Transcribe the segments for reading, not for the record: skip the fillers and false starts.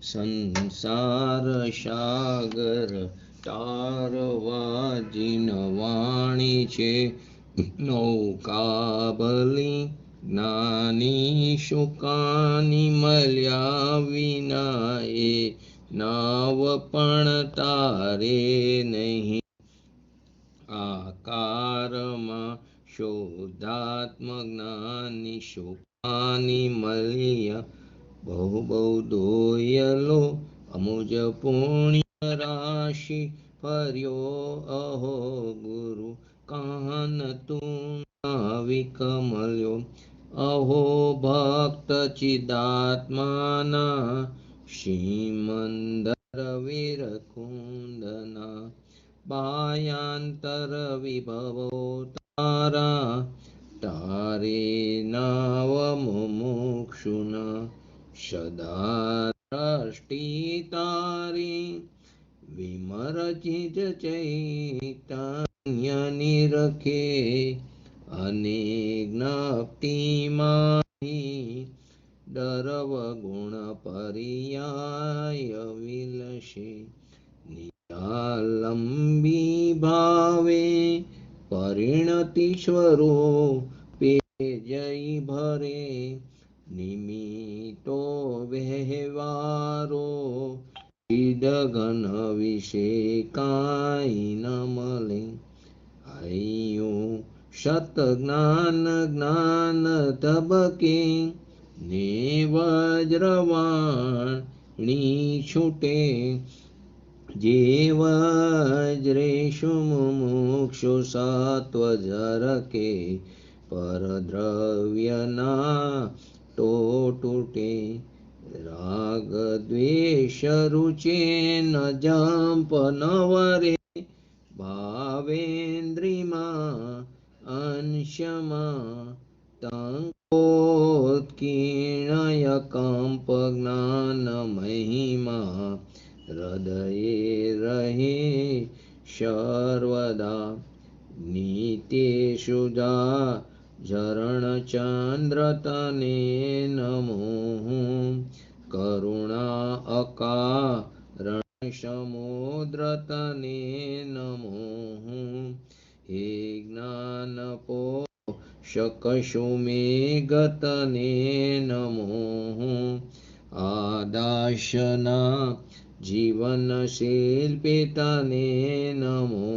સંસાર સાગર તારવા જીનવાણી છે, નૌકાબલી જ્ઞાની શુકાની મળ્યા વિના એ નાવ પણ તારે નહીં. આકારમાં શોધાત્મક જ્ઞાની શુકાની મળ્યા બહુ બહુ દોયલો અમુજ પુણ્ય રાશિ ફર્યો અહો ગુરુ કાન તું વિકમલ્યો. અહો ભક્ત ચિદાત્માના શ્રીમંદર વીરકુંદના બાયાંતર વિભવો તારા તારે નાવ મુમુક્ષુના સદા દ્રષ્ટિ તારી વિમરચિત ચૈતન્ય નિરખે અને જ્ઞપ્તિમાહી ડરવ ગુણ પર્યાય વિલશે. નિરાલંબી ભાવે પરિણતિ સ્વરૂપે જય ભરે નિમિત્તો વ્યવહારો વિદગન વિશે કાંઈ ન મળે. આયું સત જ્ઞાન જ્ઞાન તબકે ને વજ્રવાણી છૂટે. જે વજ્રેશુ મુમુક્ષુ સત્વ ઝરકે પરદ્રવ્યના તો તૂટે. રાગ દ્વેષ રૂચે ન જંપ ન વરે ભાવેન્દ્રિમાં અંશમાં તંકોત્કીર્ણય કંપ જ્ઞાન મહિમા હૃદયે રહે સર્વદા. નીતેષુ ઝરણ ચંદ્ર તને નમો કરુણા અકારણ સમુદ્ર તને નમો. હે જ્ઞાન પોષકશુ મેઘ તને નમો. આદાશના જીવન શિલ્પી તને નમો.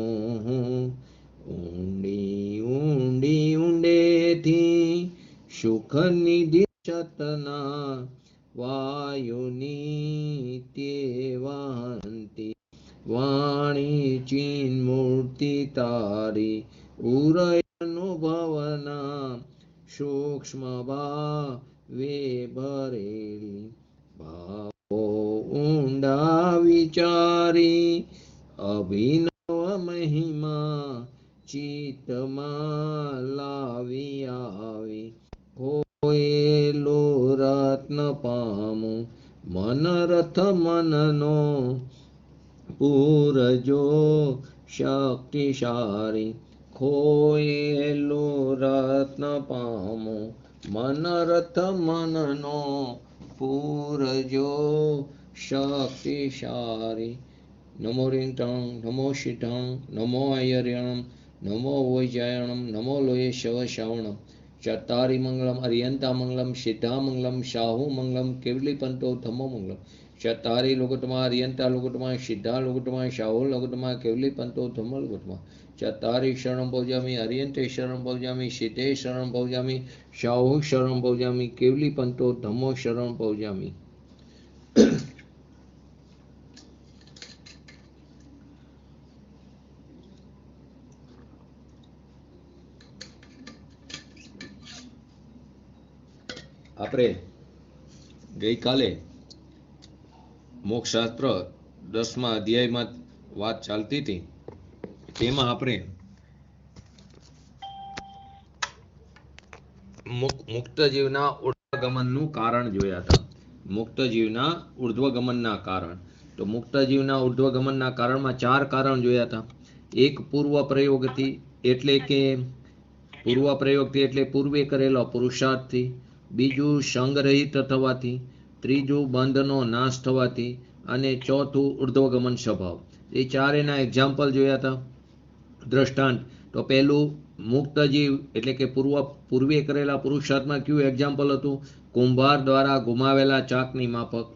ઊંડી ઊંડી ઊંડેથી સુખ નિધિ સતના વાયુની તે વાંતિ. વાણી ચિન્મૂર્તિ તારી ઉરયનુભવના સૂક્ષ્મ ભાવે ભરેલી. ભાવો ઊંડા વિચારી અભિનવ મહિમા ચિત્તમાં લાવી આવી. કોયેલો રત્ન પામું મનરથ મનનો પૂરજો શક્તિશાળી. ખોયેલો રત્ન પામું મનરથ મનનો પૂરજો શક્તિશાળી. નમો રિંટણ નમો શીટણ નમો આયર્યણમ નમો વૈજાયણમ નમો લોય શવ શ્રાવણમ. ચત્તારી મંગલમ અરિયંતા મંગલમ સિદ્ધા મંગલમ શાહુ મંગલમ કેવલી પંતો ધમ્મો મંગલમ. ચત્તારી લોકુત્તમા અરિયંતા લોકુત્તમા સિદ્ધા લોકુત્તમા શાહુ લોકુત્તમા કેવલી પંતો ધમ્મો લોકુત્તમા. ચત્તારી શરણ ભોજામી અરિયંતે શરણ ભોજામી સિદ્ધે શરણ ભોજામી શાહુ શરણ ભોજામી કેવલી પંતો ધમ્મો શરણ ભોજામી. આપણે ગઈકાલે મોક્ષશાસ્ત્ર 10મા અધ્યાયમાં વાત ચાલતી હતી. તેમાં આપણે મુક્ત જીવના ઉર્ધ્વગમનનું કારણ જોયા હતા. મુક્ત જીવના ઉર્ધ્વગમનના કારણ. તો મુક્ત જીવના ઉર્ધ્વગમનના કારણમાં 4 કારણ જોયા હતા. એક પૂર્વ પ્રયોગથી એટલે કે પૂર્વે કરેલો પુરુષાર્થથી. બીજું સંગ્રહિત થવાથી, ત્રીજું બંધનો નાશ થવાથી અને ચોથું ઉર્ધ્વગમન સ્વભાવ. એ ચારેના એક્ઝામ્પલ જોયા હતા, દ્રષ્ટાંત. તો પહેલું મુક્ત જીવ એટલે કે પૂર્વે કરેલા પુરુષાર્થમાં કયું એક્ઝામ્પલ હતું? કુંભાર દ્વારા ગુમાવેલા ચાકની માફક.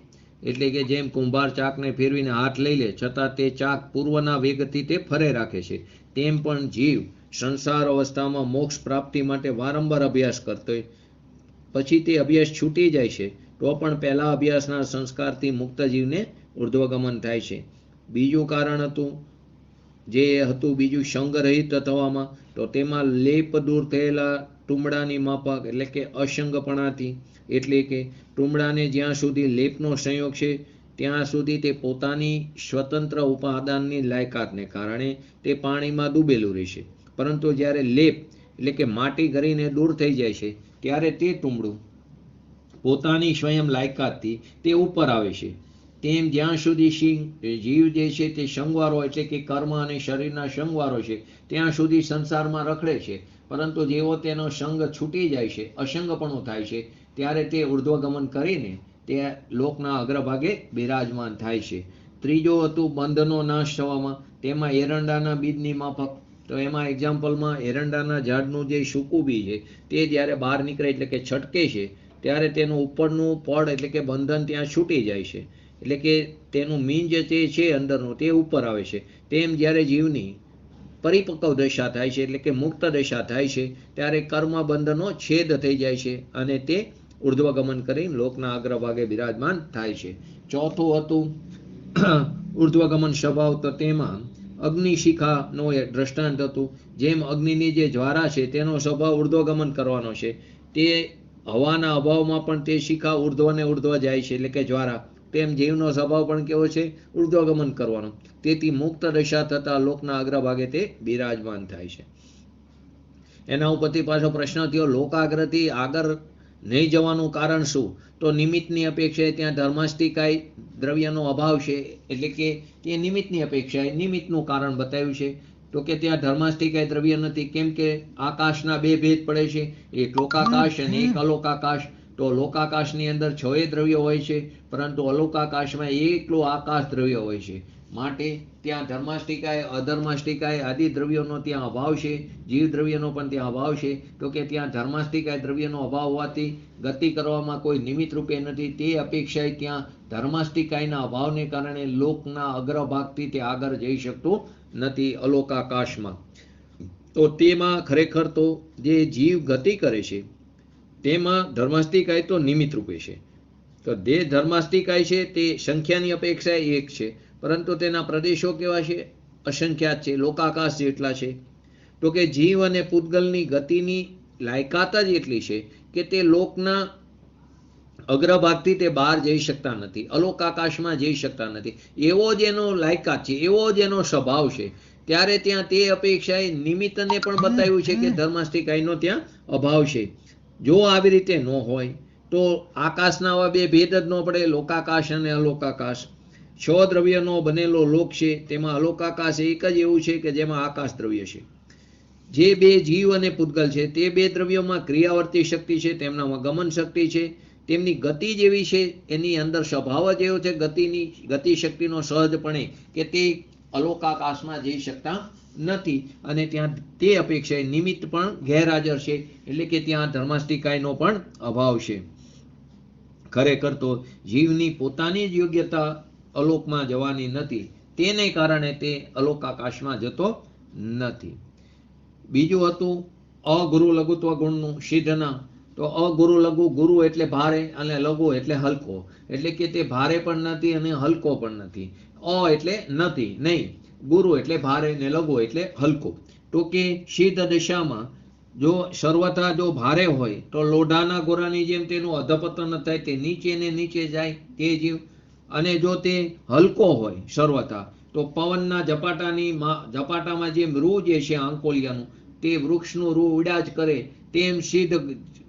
એટલે કે જેમ કુંભાર ચાકને ફેરવીને હાથ લઈ લે છતાં તે ચાક પૂર્વના વેગથી તે ફરે રાખે છે, તેમ પણ જીવ સંસાર અવસ્થામાં મોક્ષ પ્રાપ્તિ માટે વારંવાર અભ્યાસ કરતો હોય, પછી તે અભ્યાસ છૂટી જાય છે તો પણ પહેલા અભ્યાસના સંસ્કારથી મુક્ત જીવને ઉર્ધ્વગમન થાય છે. બીજું કારણ હતું બીજું સંગરહિત થવામાં, તો તેમાં લેપ દૂર થયેલા ટુમડાની માફક એટલે કે અસંગપણાથી. એટલે કે ટુમડાને જ્યાં સુધી લેપનો સંયોગ છે ત્યાં સુધી તે પોતાની સ્વતંત્ર ઉપાદાનની લાયકાતને કારણે તે પાણીમાં ડૂબેલું રહેશે, પરંતુ જ્યારે લેપ એટલે કે માટી કરીને દૂર થઈ જાય છે ત્યારે તે ટુમડું પોતાની સ્વયં લાયકાતથી તે ઉપર આવે છે. તેમ જ્યાં સુધી જીવ જે છે તે સંગવારો એટલે કે કર્મ અને શરીરના સંગવારો છે ત્યાં સુધી સંસારમાં રખડે છે, પરંતુ જેવો તેનો સંગ છૂટી જાય છે, અસંગપણું થાય છે, ત્યારે તે ઉર્ધ્વગમન કરીને તે લોકના અગ્રભાગે બિરાજમાન થાય છે. ત્રીજો હતું બંધનો નાશ થવામાં, તેમાં એરંડાના બીજની માફક. તો એમાં એક્ઝામ્પલમાં એરંડાના ઝાડનું જે સૂકું બીજ છે તે જ્યારે બહાર નીકળે એટલે કે છટકે છે ત્યારે તેનું ઉપરનું પડ એટલે કે બંધન ત્યાં છૂટી જાય છે, એટલે કે તેનું મીંજ જે છે અંદરનું તે ઉપર આવે છે. તેમ જ્યારે જીવની પરિપક્વ દશા થાય છે એટલે કે મુક્ત દશા થાય છે ત્યારે કર્મ બંધનો છેદ થઈ જાય છે અને તે ઉર્ધ્વગમન કરી લોકના અગ્રભાગે બિરાજમાન થાય છે. ચોથું હતું ઉર્ધ્વગમન સ્વભાવ. તો તેમાં અગ્નિશિખાનો દ્રષ્ટાંત હતું. જેમ અગ્નિની જે જ્વારા છે તેનો સ્વભાવ ઉર્ધ્વગમન કરવાનો છે, તે હવાના અભાવમાં પણ તે શિખા ઉર્ધ્વને ઉર્ધ્વ જાય છે એટલે કે જ્વારા, તેમ જીવનો સ્વભાવ પણ કેવો છે? ઉર્ધ્વગમન કરવાનો. તેથી મુક્ત દશા થતા લોકના અગ્રભાગે તે બિરાજમાન થાય છે. એના ઉપરથી પાછો પ્રશ્ન થયો, લોકાગ્રથી આગળ નહીં જવાનું કારણ શું? તો નિમિત્તની અપેક્ષાએ ત્યાં ધર્માસ્તિકાય દ્રવ્યનો અભાવ છે, એટલે કે તે નિમિત્તની અપેક્ષાએ નિમિત્તનું કારણ બતાવ્યું છે. તો કે ત્યાં ધર્માસ્તિકાય દ્રવ્ય નથી, કેમ કે આકાશના બે ભેદ પડે છે, એક લોકાકાશ અને એક અલોકાકાશ. તો લોકાકાશની અંદર 6 દ્રવ્યો હોય છે, પરંતુ અલોકાકાશમાં એકલું આકાશ દ્રવ્ય હોય છે. માટે ત્યાં ધર્માસ્તિકાય અધર્માસ્તિકાય આદિ દ્રવ્યોનો ત્યાં અભાવ છે, જીવ દ્રવ્યનો પણ ત્યાં અભાવ છે. તો કે ત્યાં ધર્માસ્તિકાય દ્રવ્યનો અભાવ હોવાથી ગતિ કરવામાં કોઈ નિમિત્ત રૂપે નથી, તે અપેક્ષાએ ત્યાં ધર્માસ્તિકાયના અભાવને કારણે લોકના અગ્રભાગથી તે આગળ જઈ શકતું નથી અલોકાકાશમાં. તો તેમાં ખરેખર તો જે જીવ ગતિ કરે છે તેમાં ધર્માસ્તિકાય તો નિમિત્ત રૂપે છે. તો જે ધર્માસ્તિકાય છે તે સંખ્યાની અપેક્ષાએ એક છે, પરંતુ તેના પ્રદેશો કેવા છે? અસંખ્યાત છે, લોકાકાશ જેટલા છે. તો કે જીવ અને પૂતગલની ગતિની લાયકાત જ એટલી છે કે તે લોકના અગ્રભાગથી તે બહાર જઈ શકતા નથી, અલોકાકાશમાં જઈ શકતા નથી. એવો જ એનો લાયકાત છે, એવો જ એનો સ્વભાવ છે. ત્યારે ત્યાં તે અપેક્ષાએ નિમિત્તને પણ બતાવ્યું છે કે ધર્માસ્તિકાયનો ત્યાં અભાવ છે. જો આવી રીતે ન હોય તો આકાશના આવા બે ભેદ જ ન પડે, લોકાકાશ અને અલોકાકાશ. 6 દ્રવ્યનો બનેલો લોક છે, તેમાં અલોકાકાશ એક જ એવું છે કે જેમાં આકાશ દ્રવ્ય છે. જે બે જીવ અને પૂતગલ છે તે બે દ્રવ્યોમાં ક્રિયાવર્તી શક્તિ છે, તેમનામાં ગમન શક્તિ છે, તેમની ગતિ જેવી છે, એની અંદર સ્વભાવ જ એવો છે ગતિ શક્તિનો સહજપણે કે તે અલોકાકાશમાં જઈ શકતા નથી, અને ત્યાં તે અપેક્ષાએ નિમિત્ત પણ ગેરહાજર છે, એટલે કે ત્યાં ધર્માસ્તિકાયનો પણ અભાવ છે. ખરેખર તો જીવની પોતાની જ યોગ્યતા અલોકમાં જવાની નથી, તેને કારણે તે અલોકાકાશમાં જતો નથી. બીજું હતું અગુરુ લઘુત્વ ગુણનું સિદ્ધના. તો અગુરુ લઘુ, ગુરુ એટલે ભારે અને લઘુ એટલે હલકો, એટલે કે તે ભારે પણ નથી અને હલકો પણ નથી. એટલે નથી, નહીં. ગુરુ એટલે ભારે ને લઘુ એટલે હલકો. તો કે સિદ્ધ દશામાં જો સર્વથા જો ભારે હોય તો લોઢાના ગોરાની જેમ તેનું અધપતન થાય, તે નીચે ને નીચે જાય તે જીવ. અને જો તે હલકો હોય સર્વથા તો પવનના ઝપાટામાં જેમ રૂ જે છે આંકોલિયાનું, તે વૃક્ષનું રૂ ઉડા જ કરે, તેમ સિદ્ધ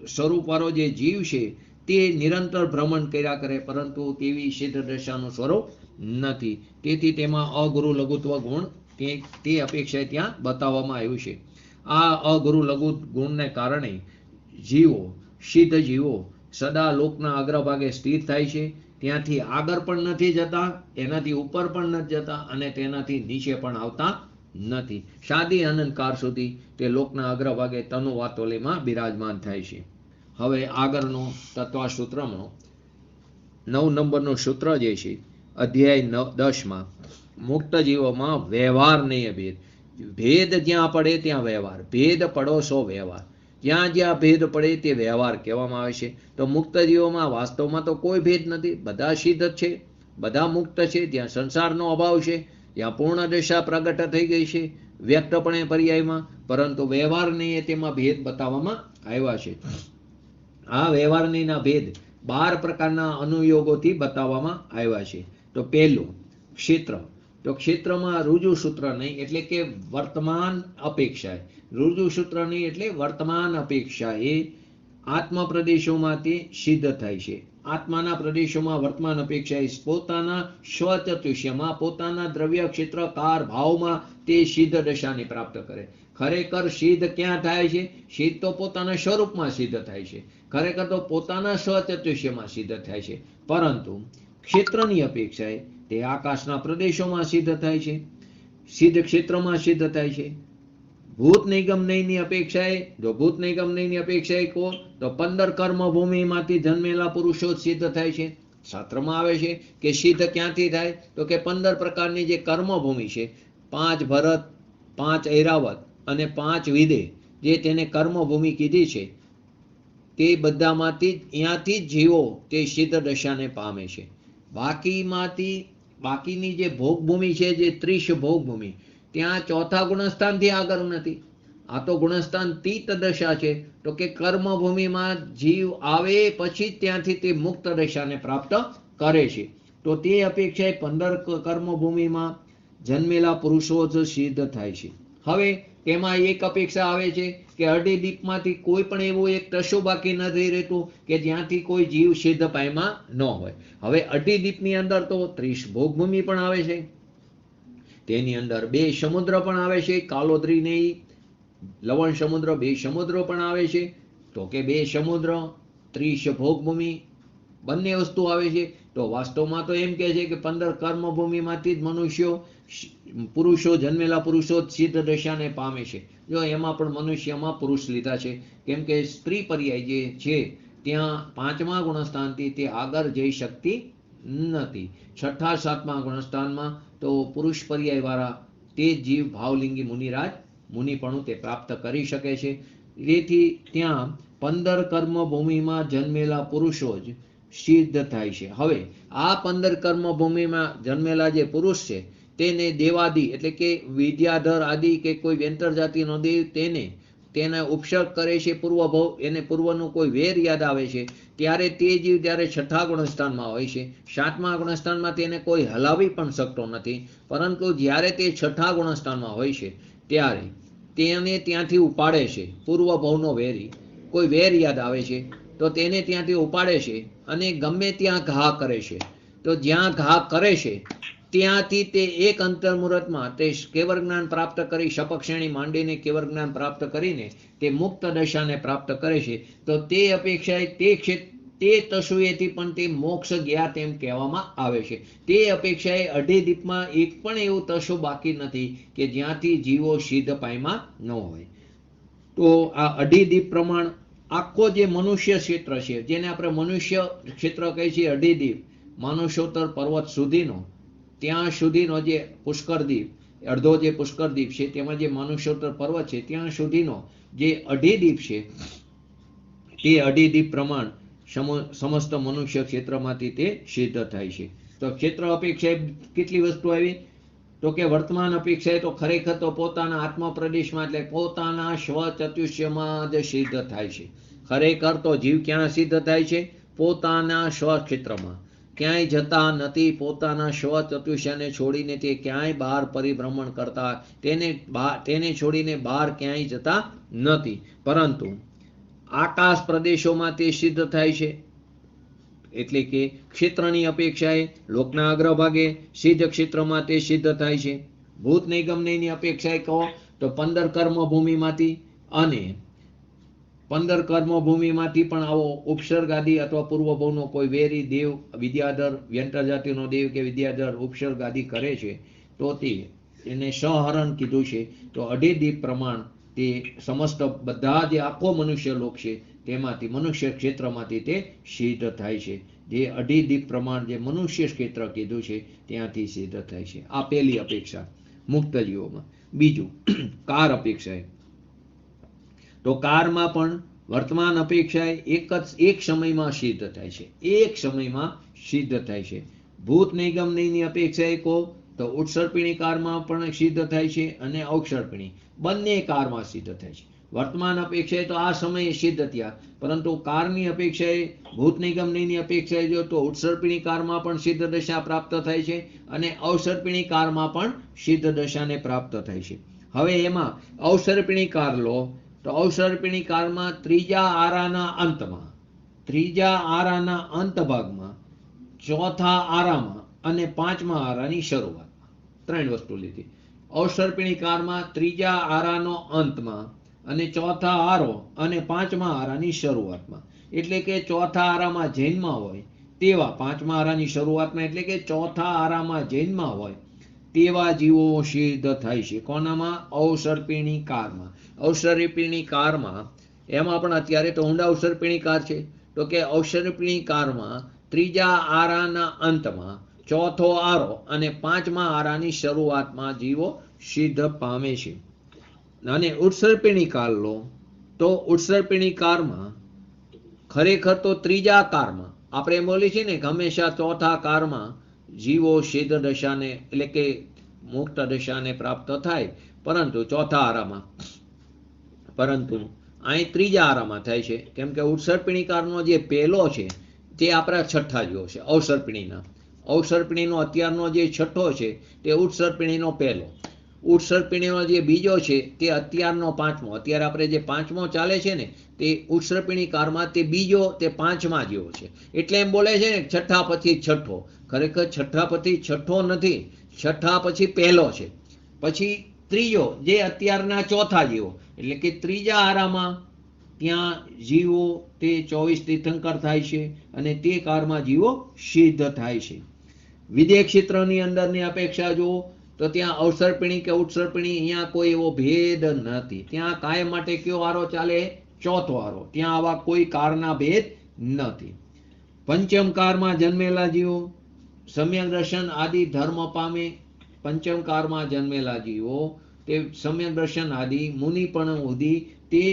સ્વરૂપવાળો જે જીવ છે તે નિરંતર ભ્રમણ કર્યા કરે, પરંતુ તેવી સિદ્ધ દશાનું સ્વરૂપ નથી. તેથી તેમાં અગુરુ લઘુત્વ ગુણ તે અપેક્ષાએ ત્યાં બતાવવામાં આવ્યું છે. આ અગુરુ લઘુ ગુણને કારણે જીવો સિદ્ધ જીવો સદા લોકના અગ્રભાગે સ્થિર થાય છે, ત્યાંથી આગળ પણ નથી જતા, એનાથી ઉપર પણ નથી જતા અને તેનાથી નીચે પણ આવતા નથી. શાદી અનંતકાળ સુધી તે લોકના અગ્રભાગે તનુ વાતોલીમાં બિરાજમાન થાય છે. હવે આગળનો તત્વસૂત્રનો 9 નંબરનું સૂત્ર જે છે અધ્યાય 10માં મુક્ત જીવોમાં વ્યવહારનીય ભેદ. ભેદ જ્યાં પડે ત્યાં વ્યવહાર, ભેદ પડોશો વ્યવહાર. જ્યાં જ્યાં ભેદ પડે તે વ્યવહાર કહેવામાં આવે છે. તો મુક્ત જીવોમાં વાસ્તવમાં તો કોઈ ભેદ નથી, બધા સિદ્ધ છે, બધા મુક્ત છે. જ્યાં સંસારનો અભાવ છે, જ્યાં પૂર્ણ દશા પ્રગટ થઈ ગઈ છે વ્યક્તપણે પર્યાયમાં, પરંતુ વ્યવહારની તેમાં ભેદ બતાવવામાં આવ્યા છે. આ વ્યવહારનીના ભેદ 12 પ્રકારના અનુયોગોથી બતાવવામાં આવ્યા છે. તો પહેલું ક્ષેત્ર. તો ક્ષેત્રમાં રુજુ સૂત્ર નહીં, એટલે કે વર્તમાન અપેક્ષા. રુજુ સૂત્ર નહીં એટલે વર્તમાન અપેક્ષા એ આત્મ પ્રદેશોમાંથી સિદ્ધ થાય છે. આત્માના પ્રદેશોમાં વર્તમાન અપેક્ષા એ પોતાના સ્વચતુષ્યમાં, પોતાના દ્રવ્ય ક્ષેત્રકાર ભાવમાં તે સિદ્ધ દશાને પ્રાપ્ત કરે. ખરેખર સિદ્ધ ક્યાં થાય છે? સિદ્ધ તો પોતાના સ્વરૂપમાં સિદ્ધ થાય છે, ખરેખર તો પોતાના સ્વચતુષ્યમાં સિદ્ધ થાય છે. પરંતુ ક્ષેત્રની અપેક્ષાએ તે આકાશના પ્રદેશોમાં સિદ્ધ થાય છે, સિદ્ધ ક્ષેત્રમાં સિદ્ધ થાય છે. ભૂત નિગમ નયની અપેક્ષાએ, જો ભૂત નિગમ નયની અપેક્ષાએ કહો તો 15 કર્મ ભૂમિમાંથી જન્મેલા પુરુષો સિદ્ધ થાય છે. શાસ્ત્રમાં આવે છે કે સિદ્ધ ક્યાંથી થાય? તો કે 15 પ્રકારની જે કર્મભૂમિ છે, 5 ભરત, 5 ઐરાવત અને 5 વિદેહ, જે તેને કર્મભૂમિ કીધી છે, તે બધામાંથી ત્યાંથી જીવો તે સિદ્ધ દશાને પામે છે. બાકીની જે ભોગભૂમિ છે, જે 30 ભોગભૂમિ, ત્યાં ચોથા ગુણસ્થાનથી આગળ નથી. આ તો ગુણસ્થાન તીત દશા છે. તો કે કર્મભૂમિમાં જીવ આવે પછી ત્યાંથી તે મુક્ત દશાને પ્રાપ્ત કરે છે. તો તે અપેક્ષાએ 15 કર્મભૂમિમાં જન્મેલા પુરુષો જ સિદ્ધ થાય છે. હવે તેમાં એક અપેક્ષા આવે છે કે અઢી દીપમાંથી કોઈ પણ એવું એક તશું બાકી નથી રહેતું કે જ્યાંથી કોઈ જીવ સિદ્ધ પામ્યા ન હોય. હવે અઢી દીપની અંદર તો 30 ભોગભૂમિ પણ આવે છે, તેની અંદર 2 સમુદ્ર પણ આવે છે, કાલોદ્રી ને લવણ સમુદ્ર, 2 સમુદ્રો પણ આવે છે. તો કે 2 સમુદ્ર, 30 ભોગભૂમિ, બંને વસ્તુ આવે છે. તો વાસ્તવમાં તો એમ કે છે કે 15 કર્મભૂમિમાંથી જ મનુષ્યો, પુરુષો, જન્મેલા પુરુષો સિદ્ધ દશાને પામે છે. જો એમાં પણ મનુષ્યમાં પુરુષ લીધા છે, કેમ કે સ્ત્રી પર્યાય જે છે ત્યાં 5મા ગુણસ્થાનથી તે આગળ જઈ શકતી નથી. 6ઠા 7મા ગુણસ્થાનમાં તો પુરુષ પર્યાય વાળા તે જીવ ભાવલિંગી મુનિરાજ મુનિપણું તે પ્રાપ્ત કરી શકે છે. તેથી ત્યાં 15 કર્મભૂમિમાં જન્મેલા પુરુષો જ સિદ્ધ થાય છે. હવે આ 15 કર્મભૂમિમાં જન્મેલા જે પુરુષ છે તેને દેવાદિ એટલે કે વિદ્યાધર આદિ કે કોઈ વ્યંતર જાતિનો દેવ તેને ઉપસર્ગ કરે છે પૂર્વભવ, એને પૂર્વનું કોઈ વેર યાદ આવે છે ત્યારે તે જીવ ત્યારે 6ઠા ગુણસ્થાનમાં હોય છે. 7મા ગુણસ્થાનમાં તેને કોઈ હલાવી પણ શકતો નથી, પરંતુ જ્યારે તે 6ઠા ગુણસ્થાનમાં હોય છે ત્યારે તેને ત્યાંથી ઉપાડે છે. પૂર્વભવનો વેરી કોઈ વેર યાદ આવે છે તો તેને ત્યાંથી ઉપાડે છે અને ગમે ત્યાં ઘા કરે છે. તો જ્યાં ઘા કરે છે ત્યાંથી તે એક અંતર્મુહૂર્તમાં તે કેવળ જ્ઞાન પ્રાપ્ત કરી, શપક્ષેણી માંડીને કેવળ જ્ઞાન પ્રાપ્ત કરીને તે મુક્ત દશાને પ્રાપ્ત કરે છે. તો તે અપેક્ષાએ તે તસુએથી પણ તે મોક્ષ ગયા તેમ કહેવામાં આવે છે. તે અપેક્ષાએ અઢી દીપમાં એક પણ એવું તસુ બાકી નથી કે જ્યાંથી જીવો સિદ્ધ પામ્યા ન હોય. તો આ અઢી દીપ પ્રમાણ આખો જે મનુષ્ય ક્ષેત્ર છે, જેને આપણે મનુષ્ય ક્ષેત્ર કહીએ છીએ, અઢી દીપ માનુષોત્તર પર્વત સુધીનો, ત્યાં સુધીનો જે પુષ્કરદીપ, અડધો જે પુષ્કરદીપ છે તેમાં જે માનુષોત્તર પર્વત છે ત્યાં સુધીનો જે અઢી દીપ છે, તે અઢી દીપ પ્રમાણ સમસ્ત મનુષ્ય ક્ષેત્રમાંથી તે સિદ્ધ થાય છે. તો ક્ષેત્ર અપેક્ષાએ કેટલી વસ્તુ આવી? તો કે વર્તમાન અપેક્ષાએ તો ખરેખર તો પોતાના આત્મ પ્રદેશમાં એટલે પોતાના સ્વ ચતુષ્યમાં જ સિદ્ધ થાય છે. ખરેખર તો જીવ ક્યાં સિદ્ધ થાય છે? પોતાના સ્વ ક્ષેત્રમાં. ક્યાંય જતા નથી, પોતાના સ્વ ચતુષ્યને છોડીને તે ક્યાંય બહાર પરિભ્રમણ કરતા, તેને છોડીને બહાર ક્યાંય જતા નથી, પરંતુ આકાશ પ્રદેશોમાં તે સિદ્ધ થાય છે. એટલે કે ક્ષેત્રની અપેક્ષાએ લોકના અગ્રભાગે સિદ્ધ ક્ષેત્રમાં તે સિદ્ધ થાય છે. ભૂત નિગમની અપેક્ષાએ કહો તો 15 કર્મભૂમિમાંથી અને 15 કર્મભૂમિમાંથી પણ આવો ઉપસર્ગાદી અથવા પૂર્વભવનો કોઈ વેરી દેવ, વિદ્યાધર, વ્યંતર જાતિનો દેવ કે વિદ્યાધર ઉપસર્ગાદી કરે છે તો તે એને સહરણ કીધું છે. તો 2.5 દીપ પ્રમાણ તે સમસ્ત બધા જે આખો મનુષ્ય લોક છે તેમાંથી, મનુષ્ય ક્ષેત્રમાંથી તે સિદ્ધ થાય છે. જે 2.5 દીપ પ્રમાણ જે મનુષ્ય ક્ષેત્ર કીધું છે ત્યાંથી સિદ્ધ થાય છે. આ પહેલી અપેક્ષા મુક્ત જીવોમાં. બીજું કાર અપેક્ષાએ, તો કારમાં પણ વર્તમાન અપેક્ષાએ એક સમયમાં સિદ્ધ થાય છે. એક સમયમાં સિદ્ધ થાય છે. ભૂત નિગમ ની અપેક્ષાએ કહો તો ઉત્સર્પિણી કારમાં પણ સિદ્ધ થાય છે અને અવસર્પિણી બંને કારમાં સિદ્ધ થાય છે. વર્તમાન અપેક્ષાએ તો આ સમયે સિદ્ધ થયા, પરંતુ કારની અપેક્ષાએ, ભૂત નિગમની અપેક્ષાએ જો તો ઉત્સર્પિણી કારમાં પણ સિદ્ધ દશા પ્રાપ્ત થાય છે અને અવસર્પિણી કારમાં પણ સિદ્ધ દશાને પ્રાપ્ત થાય છે. હવે એમાં અવસર્પિણી કાર લો તો અવસર્પિણી કારમાં ત્રીજા આરાના અંત ભાગમાં, ચોથા આરામાં અને પાંચમા આરાની શરૂઆતમાં 3 વસ્તુ લીધી. અવસર્પિણી કારમાં ત્રીજા આરાનો અંતમાં અને ચોથા આરો અને પાંચમા આરાની શરૂઆતમાં, એટલે કે ચોથા આરામાં જૈનમાં હોય તેવા પાંચમા આરાની શરૂઆતમાં, એટલે કે ચોથા આરામાં જૈનમાં હોય તેવા જીવો સિદ્ધ થાય છે. કોનામાં? અવસર્પિણી કારમાં. અવસર્પિણી કારમાં એમાં પણ અત્યારે તો ઊંડા અવસર્પિણી કાર છે, તો કે અવસર્પિણી કારમાં ત્રીજા આરાના અંતમાં, ચોથો આરો અને પાંચમા આરાની શરૂઆતમાં જીવો સિદ્ધ પામે છે. અને ઉત્સર્પિણી કાર લો તો ઉત્સર્પિણી કારમાં ખરેખર તો ત્રીજા કારમાં, આપણે એમ બોલીએ છીએ ને કે હંમેશા ચોથા કારમાં જીવો સિદ્ધ દશાને એટલે કે મુક્ત દશાને પ્રાપ્ત થાય, પરંતુ ચોથા આરામાં, પરંતુ અહીં ત્રીજા આરામાં થાય છે. કેમ કે ઉત્સર્પિણી કારનો જે પહેલો છે તે આપણા છઠ્ઠા જેવો છે. અવસર્પિણીનો અત્યારનો જે છઠ્ઠો છે તે ઉત્સર્પિણીનો પહેલો, ઉત્સર્પિણીનો જે બીજો છે તે અત્યારનો પાંચમો. અત્યારે આપણે જે પાંચમો ચાલે છે ને તે ઉત્સર્પિણી કારમાં તે બીજો, તે પાંચમા જેવો છે. એટલે એમ બોલે છે ને છઠ્ઠા પછી છઠ્ઠો. ખરેખર છઠ્ઠા પછી છઠ્ઠો નથી, છઠ્ઠા પછી પહેલો છે, પછી ત્રીજો જે અત્યારના ચોથા જેવો. એટલે કે ત્રીજા આરામાં ત્યાં જીવો તે 24 તીર્થંકર થાય છે અને તે કારમાં જીવો સિદ્ધ થાય છે. વિદેહ ક્ષેત્રની અંદરની અપેક્ષા જુઓ તો ત્યાં અવસર્પિણી કે ઉત્સર્પિણી અહીંયા કોઈ એવો ભેદ નથી. ત્યાં કાયમ માટે કયો આરો ચાલે? ચોથો આરો. ત્યાં આવા કોઈ કારના ભેદ નથી. પંચમ કારમાં જન્મેલા જીવો સમ્યક દર્શન આદિ ધર્મ પામે. પંચમ કારમાં જન્મેલા જીવો તે સમ્યક દર્શન આદિ મુનિપણ સુધી તે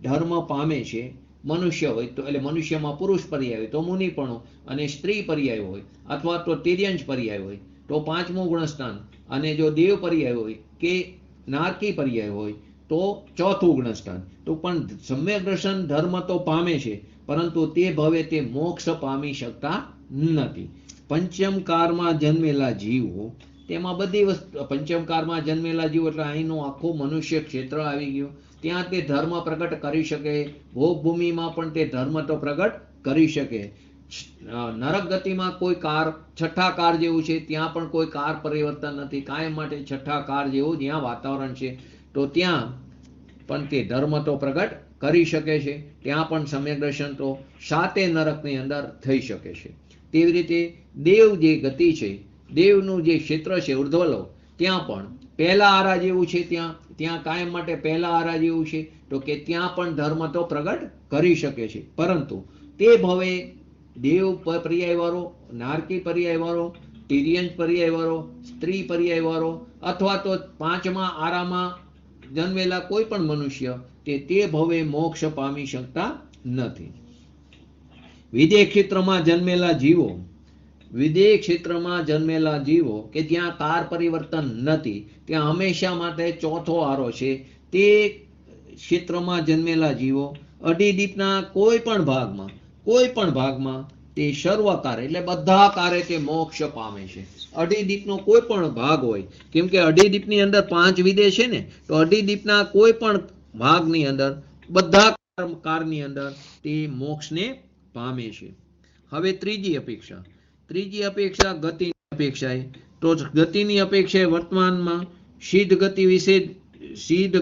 ધર્મ પામે છે. મનુષ્ય હોય તો, એટલે મનુષ્યમાં પુરુષ પર્યાય હોય તો મુનિપણો, અને સ્ત્રી પર્યાય હોય અથવા તો તિર્યંશ પર્યાય હોય તો પાંચમું ગુણસ્થાન, અને જો દેવ પર્યાય હોય કે નારકી પર્યાય હોય તો ચોથું ગુણસ્થાન. તો પણ સમ્યક દર્શન ધર્મ તો પામે છે, પરંતુ તે ભવે તે મોક્ષ પામી શકતા નથી. પંચમ કારમાં જન્મેલા જીવો, તેમાં બધી વસ્તુ, પંચમ કારમાં જન્મેલા જીવો એટલે અહીંનું આખું મનુષ્ય ક્ષેત્ર આવી ગયું. ત્યાં તે ધર્મ પ્રગટ કરી શકે, ભોગભૂમિમાં પણ તે ધર્મ તો પ્રગટ કરી શકે. નરક ગતિમાં કોઈ કાર, છઠ્ઠા કાર જેવું છે, ત્યાં પણ કોઈ કાર પરિવર્તન નથી. કાયમ માટે છઠ્ઠા કાર જેવું જ્યાં વાતાવરણ છે તો ત્યાં પણ તે ધર્મ તો પ્રગટ કરી શકે છે. ત્યાં પણ સમ્યક દર્શન તો સાતે નરકની અંદર થઈ શકે છે. તેવી રીતે દેવ જે ગતિ છે, દેવનું જે ક્ષેત્ર છે ઉર્ધ્વલોક, ત્યાં પણ પહેલા આરા જેવું છે. ત્યાં કાયમ માટે પહેલા આરા જેવું છે, તો કે ત્યાં પણ ધર્મ તો પ્રગટ કરી શકે છે. પરંતુ તે ભવે દેવ પર્યાય વાળો, નારકી પર્યાય વાળો, તિર્યંશ પર્યાય વાળો, સ્ત્રી પર્યાય વાળો અથવા તો પાંચમા આરામાં જન્મેલા કોઈ પણ મનુષ્ય તે ભવે મોક્ષ પામી શકતા નથી. વિદેહ ક્ષેત્રમાં જન્મેલા જીવો કે જ્યાં કાર પરિવર્તન નથી, ત્યાં હંમેશા માટે ચોથો આરો છે, તે ક્ષેત્રમાં જન્મેલા જીવો 2.5 દીપના કોઈ પણ ભાગમાં તે સર્વકાર એટલે બધા કારે તે મોક્ષ પામે છે. 2.5 દીપનો કોઈ પણ ભાગ હોય, કેમ કે 2.5 દીપની અંદર 5 વિદેહ છે ને, તો 2.5 દીપના કોઈ પણ ભાગની અંદર બધા કારની અંદર તે મોક્ષને પામે છે. હવે ત્રીજી અપેક્ષા ગતિની અપેક્ષા. તો ગતિની અપેક્ષા વર્તમાનમાં સિદ્ધ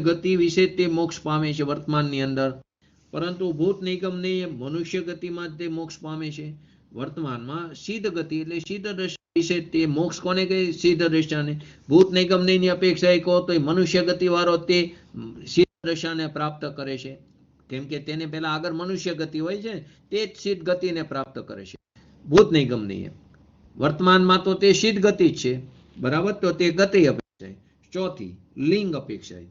ગતિ વિશે તે મોક્ષ પામે છે વર્તમાનની અંદર. પરંતુ ભૂત નિગમ નહીં મનુષ્ય ગતિમાં જ તે મોક્ષ પામે છે. વર્તમાનમાં સિદ્ધ ગતિ એટલે સિદ્ધ દશા વિશે તે મોક્ષ કોને કહે? સિદ્ધ દશાને. ભૂત નિગમ ની અપેક્ષા કહો તો મનુષ્ય ગતિ વાળો તે સિદ્ધ દશાને પ્રાપ્ત કરે છે. કેમ કે તેને પેલા આગળ મનુષ્ય ગતિ હોય છે, તે જ સિદ્ધ ગતિને પ્રાપ્ત કરે છે. ભૂત નિગમ નહીં. વર્તમાનમાં તો તે સિદ્ધ ગતિ જ છે, બરાબર. તો તે ગતિ અપેક્ષા. ચોથી લિંગ અપેક્ષા.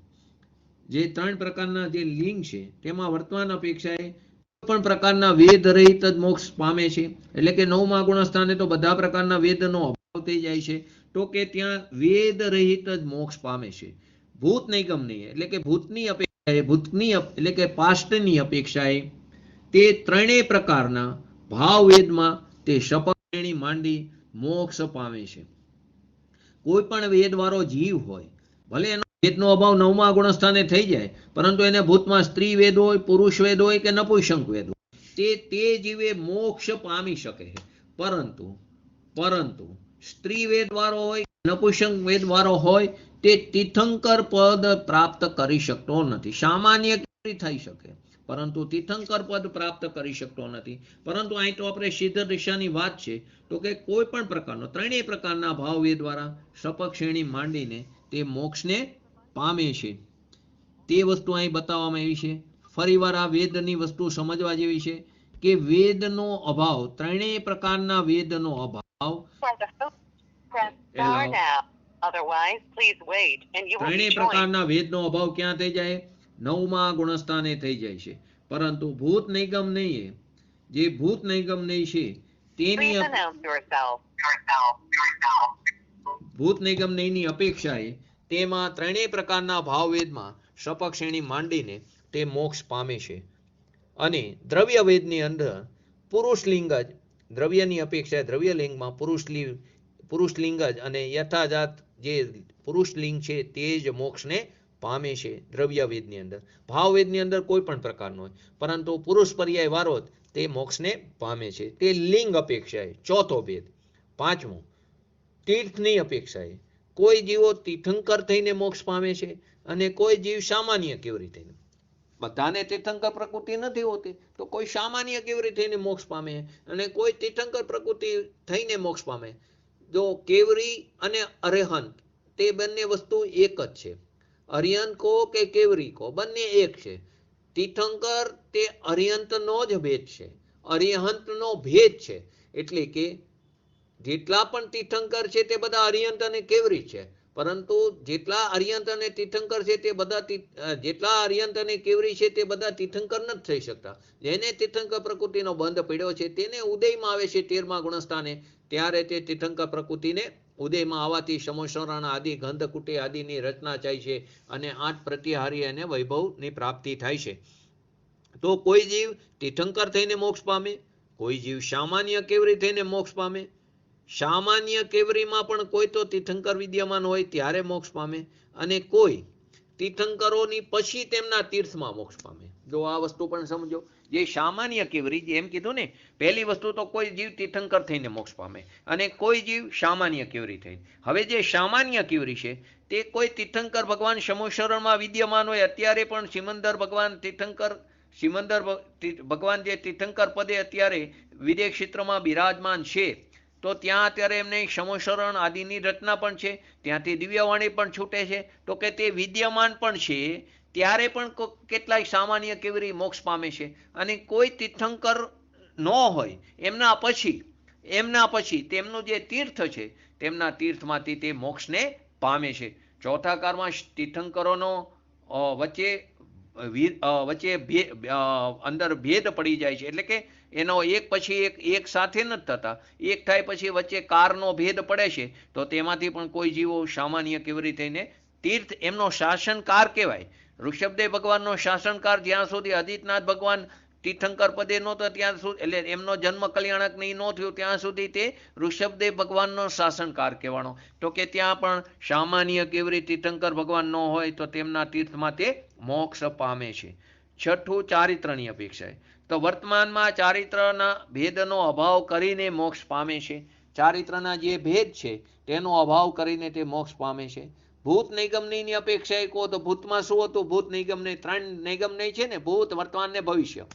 જે 3 પ્રકારના જે લિંગ છે તેમાં વર્તમાન અપેક્ષાએ કોઈ પણ પ્રકારના વેદ રહિત જ મોક્ષ પામે છે. એટલે કે 9મા ગુણસ્થાને તો બધા પ્રકારના વેદનો અભાવ થઈ જાય છે, તો કે ત્યાં વેદ રહિત જ મોક્ષ પામે છે. ભૂત નિગમ નહીં એટલે કે ભૂતની અપેક્ષાએ ભૂતની એટલે કે પાસ્ટની અપેક્ષાએ તે 3 પ્રકારના ભાવ વેદમાં તે શપથ માંડી મોક્ષ પામે છે. કોઈ પણ વેદ વાળો જીવ હોય, ભલે એનો વેદનો અભાવ 9મા ગુણસ્થાને થઈ જાય, પરંતુ એને ભૂતમાં સ્ત્રી વેદ હોય, પુરુષ વેદ હોય કે નપુંસક વેદ હોય, તે જીવે મોક્ષ પામી શકે છે. પરંતુ સ્ત્રી વેદ વાળો હોય, નપુંસક વેદ વાળો હોય, તે તીર્થંકર પદ પ્રાપ્ત કરી શકતો નથી. સામાન્ય થઈ શકે, પરંતુ તીર્થંકર પદ પ્રાપ્ત કરી શકતો નથી. પરંતુ અહીં તો આપણે સિદ્ધ દિશાની વાત છે, તો કે કોઈ પણ પ્રકારનો 3 પ્રકારના ભાવ વેદ દ્વારા સપક શ્રેણી માંડીને તે મોક્ષને પામે છે. તે વસ્તુ અહીં બતાવવામાં આવી છે. ફરીવાર આ વેદની વસ્તુ સમજવા જેવી છે કે વેદનો અભાવ, 3 પ્રકારના વેદનો અભાવ, 3 પ્રકારના વેદનો અભાવ ક્યાં થઈ જાય? 9મા ગુણસ્થાને થઈ જાય છે. પરંતુ ભૂત નિગમ નહીં, જે ભૂત નિગમ નહીં છે તેની ભૂત નિગમ નહીંની અપેક્ષાએ તેમાં 3 પ્રકારના ભાવવેદમાં સપક શ્રેણી માંડીને તે મોક્ષ પામે છે. અને દ્રવ્ય વેદની અંદર પુરુષ લિંગ જ દ્રવ્યની અપેક્ષાએ દ્રવ્ય લિંગમાં પુરુષ લિંગ જ અને યથાજાત જે પુરુષ લિંગ છે તે જ મોક્ષને પામે છે. દ્રવ્ય વેદની અંદર ભાવવેદની અંદર કોઈ પણ પ્રકારનો હોય, પરંતુ પુરુષ પર્યાય વાળો જ તે મોક્ષને પામે છે. તે લિંગ અપેક્ષાએ. ચોથો ભેદ. 5મો તીર્થની અપેક્ષાએ કોઈ જીવો તીર્થંકર થઈને મોક્ષ પામે છે અને કોઈ જીવ સામાન્ય કેવરી થઈને. બધાને તીર્થંકર પ્રકૃતિ નથી હોતી, તો કોઈ સામાન્ય કેવરી થઈને મોક્ષ પામે અને કોઈ તીર્થંકર પ્રકૃતિ થઈને મોક્ષ પામે. જો કેવરી અને અરિહંત તે બંને વસ્તુ એક જ છે. અરિહંત કહો કે કેવરી કહો, બંને એક છે. તીર્થંકર તે અરિહંતનો જ ભેદ છે, અરિહંતનો ભેદ છે. એટલે કે જેટલા પણ તીર્થંકર છે તે બધા અરિહંત અને કેવરી છે, પરંતુ જેટલા અરિહંત અને તીર્થંકર છે તે બધા જેટલા અરિહંત અને કેવરી છે તે બધા તીર્થંકર નથી થઈ શકતા. જેને તીર્થંકર પ્રકૃતિનો બંધ પડ્યો છે તેને ઉદયમાં આવે છે 13મા ગુણસ્થાને, ત્યારે તે તીર્થંકર પ્રકૃતિને ઉદયમાં આવવાથી સમોસરણ આદિ ગંધકુટી આદિની રચના થાય છે અને 8 પ્રતિહારી અને વૈભવની પ્રાપ્તિ થાય છે. તો કોઈ જીવ તીર્થંકર થઈને મોક્ષ પામે, કોઈ જીવ સામાન્ય કેવરી થઈને મોક્ષ પામે. સામાન્ય કેવરીમાં પણ કોઈ તો તીર્થંકર વિદ્યમાન હોય ત્યારે મોક્ષ પામે, અને કોઈ તીર્થંકરોની પછી તેમના તીર્થમાં મોક્ષ પામે. જો આ વસ્તુ પણ સમજો. જે સામાન્ય કેવરી, એમ કીધું ને, પહેલી વસ્તુ તો કોઈ જીવ તીર્થંકર થઈને મોક્ષ પામે અને કોઈ જીવ સામાન્ય કેવરી થઈને. હવે જે સામાન્ય કેવરી છે તે કોઈ તીર્થંકર ભગવાન સમોસરણમાં વિદ્યમાન હોય, અત્યારે પણ સિમંદર ભગવાન તીર્થંકર ભગવાન જે તીર્થંકર પદે અત્યારે વિદેશ ક્ષેત્રમાં બિરાજમાન છે, તો ત્યાં અત્યારે એમને સમોસરણ આદિની રચના પણ છે, ત્યાંથી દિવ્યવાણી પણ છૂટે છે, તો કે તે વિદ્યમાન પણ છે. ત્યારે પણ કેટલાય સામાન્ય કેવરી મોક્ષ પામે છે, અને કોઈ તીર્થંકર ન હોય એમના પછી તેમનું જે તીર્થ છે તેમના તીર્થમાંથી તે મોક્ષને પામે છે. ચોથા કાળમાં તીર્થંકરોનો વચ્ચે અંદર ભેદ પડી જાય છે. એટલે કે એનો એક પછી એક સાથે નથી થતા, એક થાય પછી વચ્ચે કારનો ભેદ પડે છે, તો તેમાંથી પણ કોઈ જીવો સામાન્ય કેવરી થઈને તીર્થ એમનો શાસનકાર કહેવાય. ઋષભદેવ ભગવાનનો શાસનકાર જ્યાં સુધી આદિત્યનાથ ભગવાન તીર્થંકર પદે નહોતો ત્યાં સુધી, એટલે એમનો જન્મ કલ્યાણક નહીં ન થયો ત્યાં સુધી તે ઋષભદેવ ભગવાનનો શાસનકાર કહેવાનો. તો કે ત્યાં પણ સામાન્ય કેવરી તીર્થંકર ભગવાન ન હોય તો તેમના તીર્થમાં તે મોક્ષ પામે છે. છઠ્ઠું ચારિત્રની અપેક્ષાએ. તો વર્તમાનમાં ચારિત્રના ભેદનો અભાવ કરીને મોક્ષ પામે છે. ચારિત્રના જે ભેદ છે તેનો અભાવ કરીને તે મોક્ષ પામે છે. ભૂત નૈગમની અપેક્ષાએ કહો તો ભૂતમાં શું હતું? ભૂત નૈગમનય, 3 નૈગમનય છે ને, ભૂત, વર્તમાન ને ભવિષ્ય.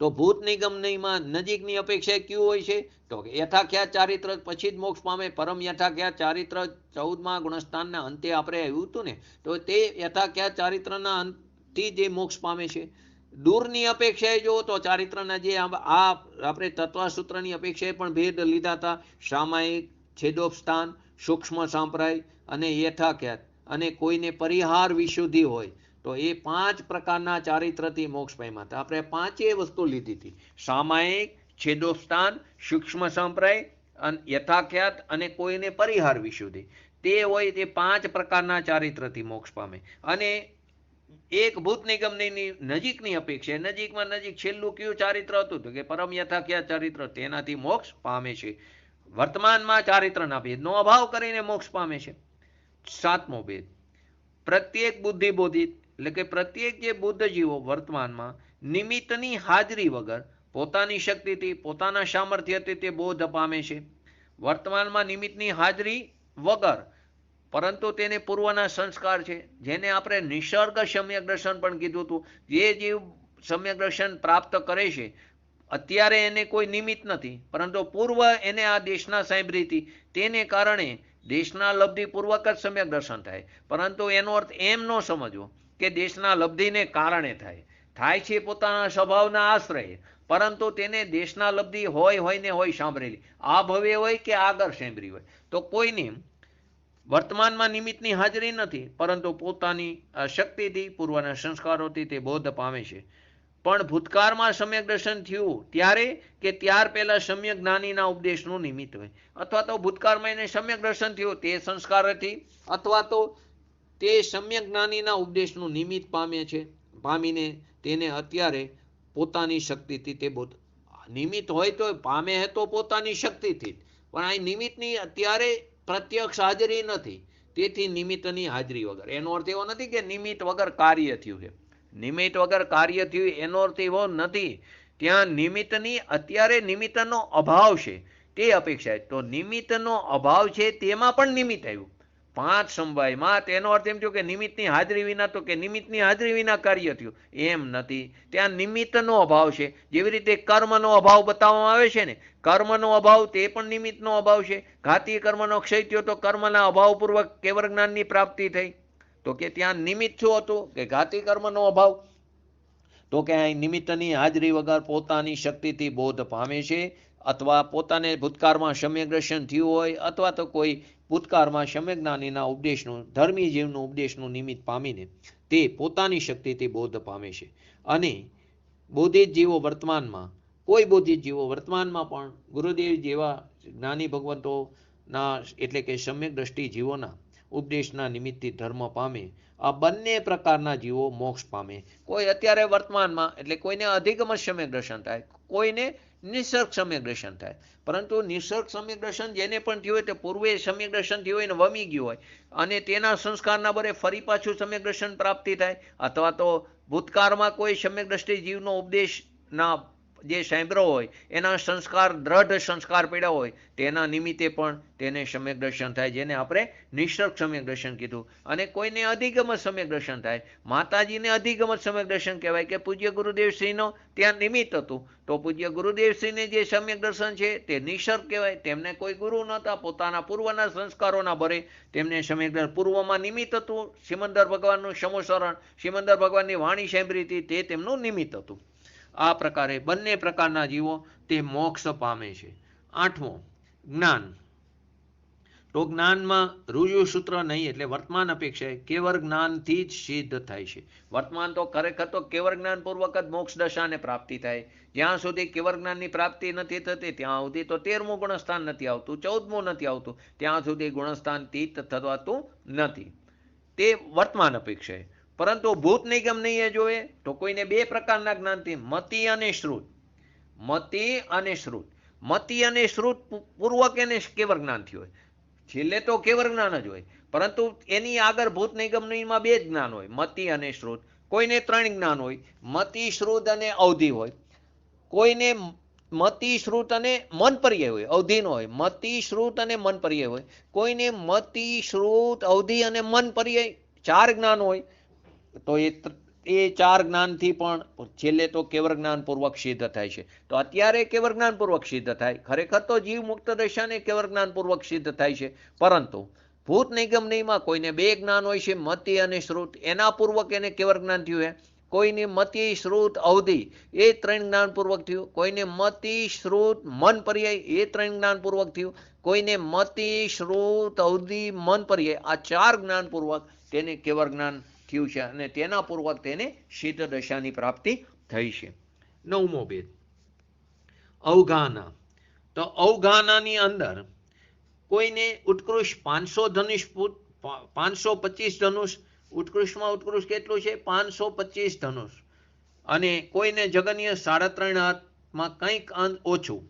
તો ભૂત નિગમનયમાં નજીકની અપેક્ષા કયું હોય છે? તો યથાખ્યાત ચારિત્ર પછી જ મોક્ષ પામે. પરમ યથાખ્યાત ચારિત્ર 14મા ગુણસ્થાનના અંતે આપણે આવ્યું હતું ને, તો તે યથાખ્યાત ચારિત્રના અંતથી જે મોક્ષ પામે છે. દૂરની અપેક્ષાએ જો તો ચારિત્રના જે આપણે તત્વસૂત્રની અપેક્ષાએ પણ ભેદ લીધા હતા. સામાયિક, છેદોપસ્થાન, સૂક્ષ્મ સાંપ્રાય અને યથાખ્યાત, અને કોઈને પરિહાર વિશુદ્ધિ હોય તો એ 5 પ્રકારના ચારિત્રથી મોક્ષ પામ્યા હતા. આપણે 5 વસ્તુ લીધી હતી: સામાયિક, છેદોપસ્થાન, સૂક્ષ્મ સંપ્રાય, યથાખ્યાત અને કોઈને પરિહાર વિશુદ્ધિ. તે હોય તે 5 પ્રકારના ચારિત્રથી મોક્ષ પામે. અને એક ભૂત નિગમની નજીકની અપેક્ષા, નજીકમાં નજીક છેલ્લું કયું ચારિત્ર હતું? તો કે પરમ યથાખ્યાત ચારિત્ર, તેનાથી મોક્ષ પામે છે. વર્તમાનમાં ચારિત્રના ભેદનો અભાવ કરીને મોક્ષ પામે છે. 7મો ભેદ, પ્રત્યેક બુદ્ધિબોધિત, એટલે કે પ્રત્યેક જે બુદ્ધ જીવો વર્તમાનમાં નિમિત્તની હાજરી વગર પોતાની શક્તિથી, પોતાના સામર્થ્યથી તે બોધ પામે છે. વર્તમાનમાં નિમિત્તની હાજરી વગર, પરંતુ તેને પૂર્વના સંસ્કાર છે, જેને આપણે નિસર્ગ સમ્યક દર્શન પણ કીધું હતું. જે જીવ સમ્યક દર્શન પ્રાપ્ત કરે છે અત્યારે એને કોઈ નિમિત્ત નથી, પરંતુ પૂર્વ એને આ દેશના સાંભળી હતી, તેને કારણે દેશના લબ્ધિપૂર્વક જ સમ્યક દર્શન થાય. પરંતુ એનો અર્થ એમ ન સમજવો કે દેશના લબ્ધિને કારણે થાય છે પોતાના સ્વભાવના આશ્રય, પરંતુ તેને દેશના લબ્ધિ હોય ને હોય સાંભળેલી, આ ભવે હોય કે આગળ સાંભળી હોય. તો કોઈની વર્તમાનમાં નિમિત્તની હાજરી નથી, પરંતુ પોતાની શક્તિથી, પૂર્વના સંસ્કારોથી તે બોધ પામે છે. પણ ભૂતકાળમાં સમ્યક દર્શન થયું ત્યારે કે ત્યાર પહેલા સમ્યક જ્ઞાનીના ઉપદેશનું નિમિત્ત હોય, અથવા તો ભૂતકાળમાં એને સમ્યક દર્શન થયું તે સંસ્કારથી, અથવા તો તે સમ્યક જ્ઞાનીના ઉપદેશનું નિમિત્ત પામે છે, પામીને તેને અત્યારે પોતાની શક્તિથી તે બોધ. નિમિત્ત હોય તો પામે તો પોતાની શક્તિથી, પણ આ નિમિત્તની અત્યારે પ્રત્યક્ષ હાજરી નથી, તેથી નિમિત્તની હાજરી વગર. એનો અર્થ એવો નથી કે નિમિત્ત વગર કાર્ય થયું છે. નિમિત્ત વગર કાર્ય થયું એનો અર્થ એવો નથી. ત્યાં નિમિત્તની અત્યારે નિમિત્તનો અભાવ છે તે અપેક્ષા. તો નિમિત્તનો અભાવ છે તેમાં પણ નિમિત્ત આવ્યું 5 સમવાયમાં. તેનો અર્થ એમ થયો કે નિમિત્તની હાજરી વિના, તો કે નિમિત્તની હાજરી વિના કાર્ય થયું, એમ નથી. ત્યાં નિમિત્તનો અભાવ છે. જેવી રીતે કર્મનો અભાવ બતાવવામાં આવે છે ને, કર્મનો અભાવ તે પણ નિમિત્તનો અભાવ છે. ઘાતી કર્મનો ક્ષય થયો તો કર્મના અભાવપૂર્વક કેવળ જ્ઞાનની પ્રાપ્તિ થઈ. તો કે ત્યાં નિમિત્ત શું હતું? કે ઘાતી કર્મનો અભાવ. તો કે અહીં નિમિત્તની હાજરી વગર પોતાની શક્તિથી બોધ પામે છે, અથવા પોતાને ભૂતકાળમાં સમ્યક દર્શન થયું હોય, અથવા તો કોઈ ભૂતકાળમાં સમ્યક જ્ઞાનીના ઉપદેશનું, ધર્મી જીવનું ઉપદેશનું નિમિત્ત પામીને તે પોતાની શક્તિથી બોધ પામે છે. અને બોધિત જીવો વર્તમાનમાં, કોઈ બોધિત જીવો વર્તમાનમાં પણ ગુરુદેવ જેવા જ્ઞાની ભગવંતોના, એટલે કે સમ્યક દ્રષ્ટિ જીવોના ઉપદેશના નિમિત્તથી ધર્મ પામે. આ બંને પ્રકારના જીવો મોક્ષ પામે. કોઈ અત્યારે વર્તમાનમાં, એટલે કોઈને અધિગમ સમ્યક દર્શન થાય, કોઈને નિસર્ગ સમ્યક દર્શન થાય. પરંતુ નિસર્ગ સમ્યક દર્શન જેને પણ થયું હોય તે પૂર્વે સમ્યક દર્શન થયું હોય ને વમી ગયું હોય, અને તેના સંસ્કારના બરે ફરી પાછું સમ્યક દર્શન પ્રાપ્તિ થાય, અથવા તો ભૂતકાળમાં કોઈ સમ્યક દ્રષ્ટિ જીવનો ઉપદેશના જે સાંભળ્યો હોય એના સંસ્કાર, દ્રઢ સંસ્કાર પડ્યા હોય, તેના નિમિત્તે પણ તેને સમ્યક દર્શન થાય, જેને આપણે નિસર્ગ સમ્યક દર્શન કીધું. અને કોઈને અધિગમ સમ્યક દર્શન થાય. માતાજીને અધિગમ સમ્યક દર્શન કહેવાય કે પૂજ્ય ગુરુદેવશ્રીનો ત્યાં નિમિત્ત હતું. તો પૂજ્ય ગુરુદેવશ્રીને જે સમ્યક દર્શન છે તે નિસર્ગ કહેવાય. તેમને કોઈ ગુરુ નહોતા, પોતાના પૂર્વના સંસ્કારોના ભરે તેમને સમ્યક દર્શન, પૂર્વમાં નિમિત્ત હતું સિમંદર ભગવાનનું સમુસરણ, સિમંદર ભગવાનની વાણી સાંભળી હતી, તે તેમનું નિમિત્ત હતું. આ પ્રકારે બંને પ્રકારના જીવો તે મોક્ષ પામે છે. 8મો, જ્ઞાન. તો જ્ઞાનમાં રુજુ સૂત્ર નહીં, એટલે વર્તમાન અપેક્ષાએ કેવળ જ્ઞાનથી જ સિદ્ધ થાય છે. વર્તમાન તો ખરેખર તો કેવળ જ્ઞાનપૂર્વક જ મોક્ષ દશાને પ્રાપ્તિ થાય. જ્યાં સુધી કેવળ જ્ઞાનની પ્રાપ્તિ નથી થતી ત્યાં સુધી તો 13મું ગુણસ્થાન નથી આવતું, 14મું નથી આવતું, ત્યાં સુધી ગુણસ્થાન તીત થવાતું નથી. તે વર્તમાન અપેક્ષાએ. પરંતુ ભૂત નિગમ નહીં જોઈએ તો કોઈને 2 પ્રકારના જ્ઞાનથી, મતિ અને શ્રુત. મતિ અને શ્રુત. મતિ અને શ્રુત પૂર્વક એને કેવળ જ્ઞાન થયું હોય. છેલ્લે તો કેવળ જ્ઞાન જ હોય, પરંતુ એની આગળ ભૂત નિગમનીમાં 2 જ્ઞાન હોય, મતિ અને શ્રુત. કોઈને 3 જ્ઞાન હોય, મતિ, શ્રુત અને અવધિ હોય. કોઈને મતિ શ્રુત અને મન પર્યાય હોય, અવધિનો હોય. મતિ શ્રુત અને મન પર્યાય હોય. કોઈને મતિ શ્રુત અવધિ અને મન પર્યાય 4 જ્ઞાન હોય તો એ 4 જ્ઞાનથી પણ છેલ્લે તો કેવળ જ્ઞાનપૂર્વક સિદ્ધ થાય છે. તો અત્યારે કેવળ જ્ઞાનપૂર્વક સિદ્ધ થાય, ખરેખર તો જીવ મુક્ત દશાને કેવળ જ્ઞાનપૂર્વક સિદ્ધ થાય છે. પરંતુ ભૂત નિગમ નિયમમાં કોઈને 2 જ્ઞાન હોય છે, મતિ અને શ્રુત, એના પૂર્વક એને કેવળ જ્ઞાન થયું છે. કોઈને મતિ શ્રુત અવધિ એ 3 જ્ઞાનપૂર્વક થયું. કોઈને મતિ શ્રુત મન પર્યાય એ 3 જ્ઞાનપૂર્વક થયું. કોઈને મતિ શ્રુત અવધિ મન પર્યાય આ 4 જ્ઞાનપૂર્વક તેને કેવળ જ્ઞાન થયું છે અને તેના પૂર્વક તેને સિદ્ધ દશાની પ્રાપ્તિ થઈ છે. 9મો ભેદ અવગાહના. તો અવગાહનાની અંદર કોઈને ઉત્કૃષ્ટ 500 ધનુષ 525 ધનુષ, ઉત્કૃષ્ટમાં ઉત્કૃષ્ટ કેટલું છે 525 ધનુષ, અને કોઈને જગન્ય 3.5 હાથમાં કંઈક ઓછું.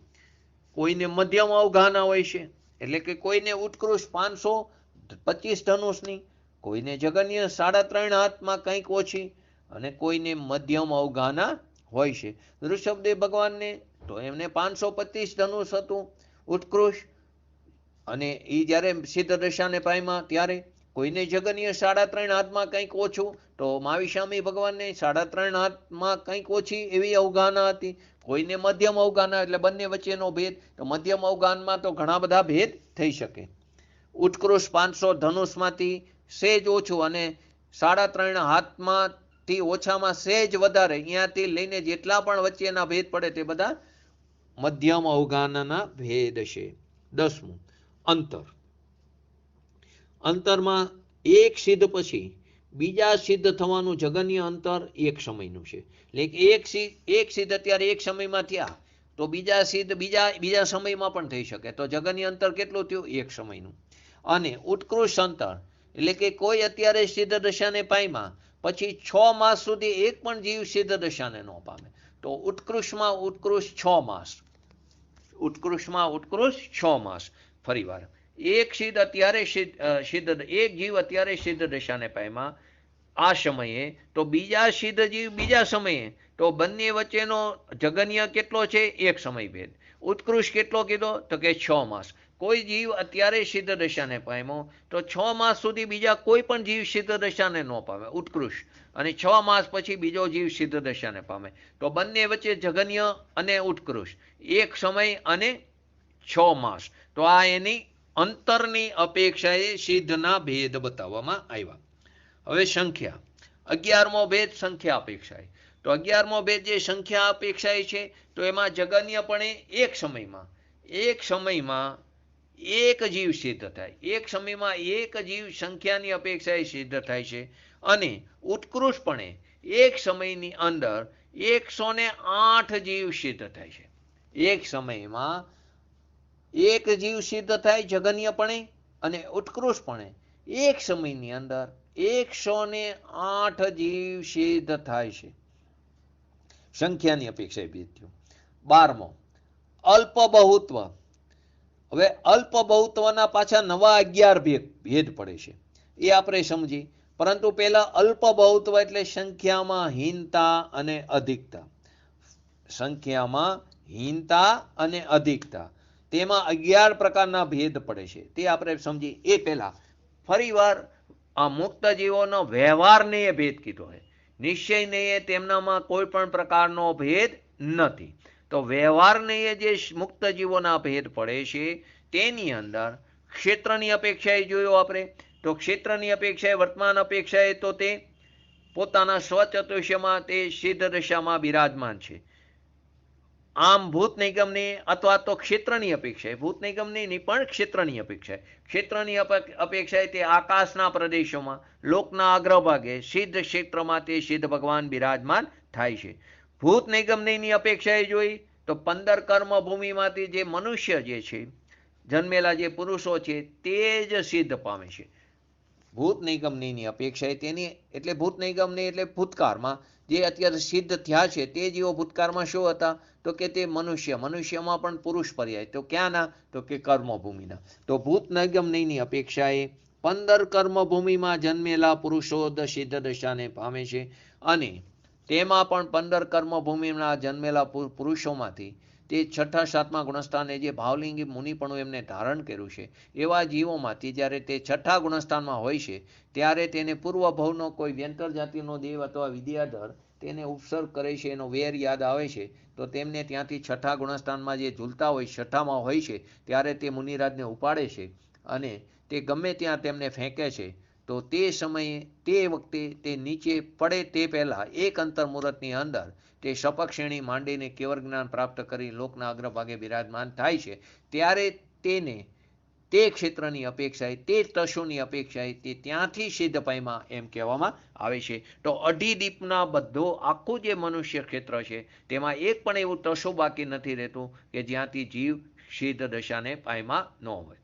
કોઈને મધ્યમ અવગાહના હોય છે, એટલે કે કોઈને ઉત્કૃષ્ટ 525 ધનુષની, કોઈને જગન્ય 3.5 હાથમાં કંઈક ઓછી, અને કોઈને મધ્યમ અવગાહના હોય છે. ઋષભદેવ ભગવાનને તો એમને 525 ધનુષ હતું ઉત્કૃષ્ટ, અને એ જ્યારે સિદ્ધ દશાને પામ્યા ત્યારે કોઈને જગન્ય 3.5 હાથમાં કંઈક ઓછું, તો મહાવીર ભગવાનને 3.5 હાથમાં કંઈક ઓછી એવી અવગાહના હતી. કોઈને મધ્યમ અવગાહના, એટલે બંને વચ્ચેનો ભેદ. તો મધ્યમ અવગાહનમાં તો ઘણા બધા ભેદ થઈ શકે. ઉત્કૃષ્ટ 500 ધનુષમાંથી સહેજ ઓછું અને 3.5 હાથમાંથી ઓછામાં સહેજ વધારે, અહીંયાથી લઈને જેટલા પણ વચ્ચેના ભેદ પડે તે બધા મધ્યમ અવગાહનાના ભેદ છે. 10મું અંતર. અંતરમાં એક સિદ્ધ પછી બીજા સિદ્ધ થવાનું જગન્ય અંતર 1 સમયનું છે. એટલે એક સિદ્ધ અત્યારે 1 સમયમાં થયા તો બીજા સિદ્ધ બીજા સમયમાં પણ થઈ શકે. તો જગન્ય અંતર કેટલું થયું 1 સમયનું. અને ઉત્કૃષ્ટ અંતર એટલે કે કોઈ અત્યારે સિદ્ધ દશાને પામ્યા પછી 6 માસ સુધી એક પણ જીવ સિદ્ધ દશાને ન પામે. તો ઉત્કૃષ્ટમાં ઉત્કૃષ્ટ 6 માસ, ઉત્કૃષ્ટમાં ઉત્કૃષ્ટ 6 માસ. ફરી વાર એક સિદ્ધ અત્યારે એક જીવ અત્યારે સિદ્ધ દશાને પામ્યા આ સમયે, તો બીજા સિદ્ધ જીવ બીજા સમયે, તો બંને વચ્ચેનો જગન્ય કેટલો છે 1 સમય ભેદ. ઉત્કૃષ્ટ કેટલો કીધો તો કે 6 માસ. કોઈ જીવ અત્યારે સિદ્ધ દશાને પામ્યો તો 6 માસ સુધી બીજા કોઈ પણ જીવ સિદ્ધ દશાને ન પામે ઉત્કૃષ્ટ, અને 6 માસ પછી બીજો જીવ સિદ્ધ દશાને પામે. તો બંને વચ્ચે જગન્ય અને ઉત્કૃષ્ટ 1 સમય અને 6 માસ. તો આ એની અંતરની અપેક્ષાએ સિદ્ધના ભેદ બતાવવામાં આવ્યા. હવે સંખ્યા. 11મો ભેદ સંખ્યા અપેક્ષાએ. તો 11મો ભેદ જે સંખ્યા અપેક્ષાએ છે, તો એમાં જગન્યપણે એક સમયમાં એક જીવ સિદ્ધ થાય. એક સમયમાં એક જીવ સંખ્યાની અપેક્ષાએ સિદ્ધ થાય છે. અને ઉત્કૃષ્ટપણે એક સમયની અંદર 108 જીવ સિદ્ધ થાય છે. એક સમયમાં એક જીવ સિદ્ધ થાય જગન્યપણે, અને ઉત્કૃષ્ટપણે એક સમયની અંદર 108 જીવ સિદ્ધ થાય છે. સંખ્યાની અપેક્ષાએ ભેદ થયો. 12મો અલ્પ બહુત્વ. હવે અલ્પ બહુત્વના પાછા નવા 11 ભેદ પડે છે, એ આપણે સમજી. પરંતુ પહેલા અલ્પ બહુત્વ એટલે સંખ્યામાં હીનતા અને અધિકતા. સંખ્યામાં હીનતા અને અધિકતા, તેમાં 11 પ્રકારના ભેદ પડે છે, તે આપણે સમજી. એ પહેલા ફરીવાર આ મુક્ત જીવોનો વ્યવહારને એ ભેદ કીધો છે. નિશ્ચયને એ તેમનામાં કોઈ પણ પ્રકારનો ભેદ નથી. તો વ્યવહારને એ જે મુક્ત જીવોના ભેદ પડે છે તેની અંદર ક્ષેત્રની અપેક્ષાએ જોયો આપણે. તો ક્ષેત્રની અપેક્ષાએ વર્તમાન અપેક્ષાએ તો તે પોતાના સ્વચતુષ્યમાં તે સિદ્ધ દશામાં બિરાજમાન છે. આમ ભૂત નિગમની અથવા તો ક્ષેત્રની અપેક્ષાએ, ભૂત નિગમની પણ ક્ષેત્રની અપેક્ષાએ, ક્ષેત્રની અપેક્ષાએ તે આકાશના પ્રદેશોમાં લોકના અગ્રભાગે સિદ્ધ ક્ષેત્રમાં તે સિદ્ધ ભગવાન બિરાજમાન થાય છે. ભૂત નિગમની અપેક્ષાએ જોઈ તો 15 કર્મભૂમિમાંથી જે મનુષ્ય જે છે જન્મેલા જે પુરુષો છે તે જ સિદ્ધ પામે છે. ભૂત નિગમની અપેક્ષાએ તેની એટલે ભૂત નિગમની એટલે ભૂતકાળમાં જે અત્યારે સિદ્ધ થયા છે તે જીવો ભૂતકાળમાં શું હતા તો કે તે મનુષ્યમાં પણ પુરુષ પર્યાય. તો ક્યાંના તો કે કર્મભૂમિના. તો ભૂત નિગમની અપેક્ષાએ 15 કર્મભૂમિમાં જન્મેલા પુરુષો સિદ્ધ દશાને પામે છે. અને તેમાં પણ 15 કર્મભૂમિમાં જન્મેલા પુરુષોમાંથી તે તે છઠ્ઠા સાતમા ગુણસ્થાને જે ભાવલિંગી મુનિપણું એમને ધારણ કર્યું છે એવા જીવોમાંથી જ્યારે તે છઠ્ઠા ગુણસ્થાનમાં હોય છે ત્યારે તેને પૂર્વ ભવનો કોઈ વ્યંતર જાતિનો દેવ અથવા વિદ્યાધર તેને ઉપસર્ગ કરે છે, એનો વેર યાદ આવે છે, તો તેમને ત્યાંથી છઠ્ઠા ગુણસ્થાનમાં જે ઝૂલતા હોય છઠ્ઠામાં હોય છે ત્યારે તે મુનિરાજને ઉપાડે છે અને તે ગમે ત્યાં તેમને ફેંકે છે. તો તે સમયે તે વખતે તે નીચે પડે તે પહેલાં એક અંતર્મુહૂર્તની અંદર તે શપક શ્રેણી માંડીને કેવળ જ્ઞાન પ્રાપ્ત કરી લોકના અગ્રભાગે બિરાજમાન થાય છે. ત્યારે તેને તે ક્ષેત્રની અપેક્ષાએ તે તશોની અપેક્ષાએ તે ત્યાંથી સિદ્ધ પામ્યા એમ કહેવામાં આવે છે. તો અઢી દીપના બધો આખું જે મનુષ્ય ક્ષેત્ર છે તેમાં એક પણ એવું તશો બાકી નથી રહેતું કે જ્યાંથી જીવ સિદ્ધ દશાને પામ્યા ન હોય.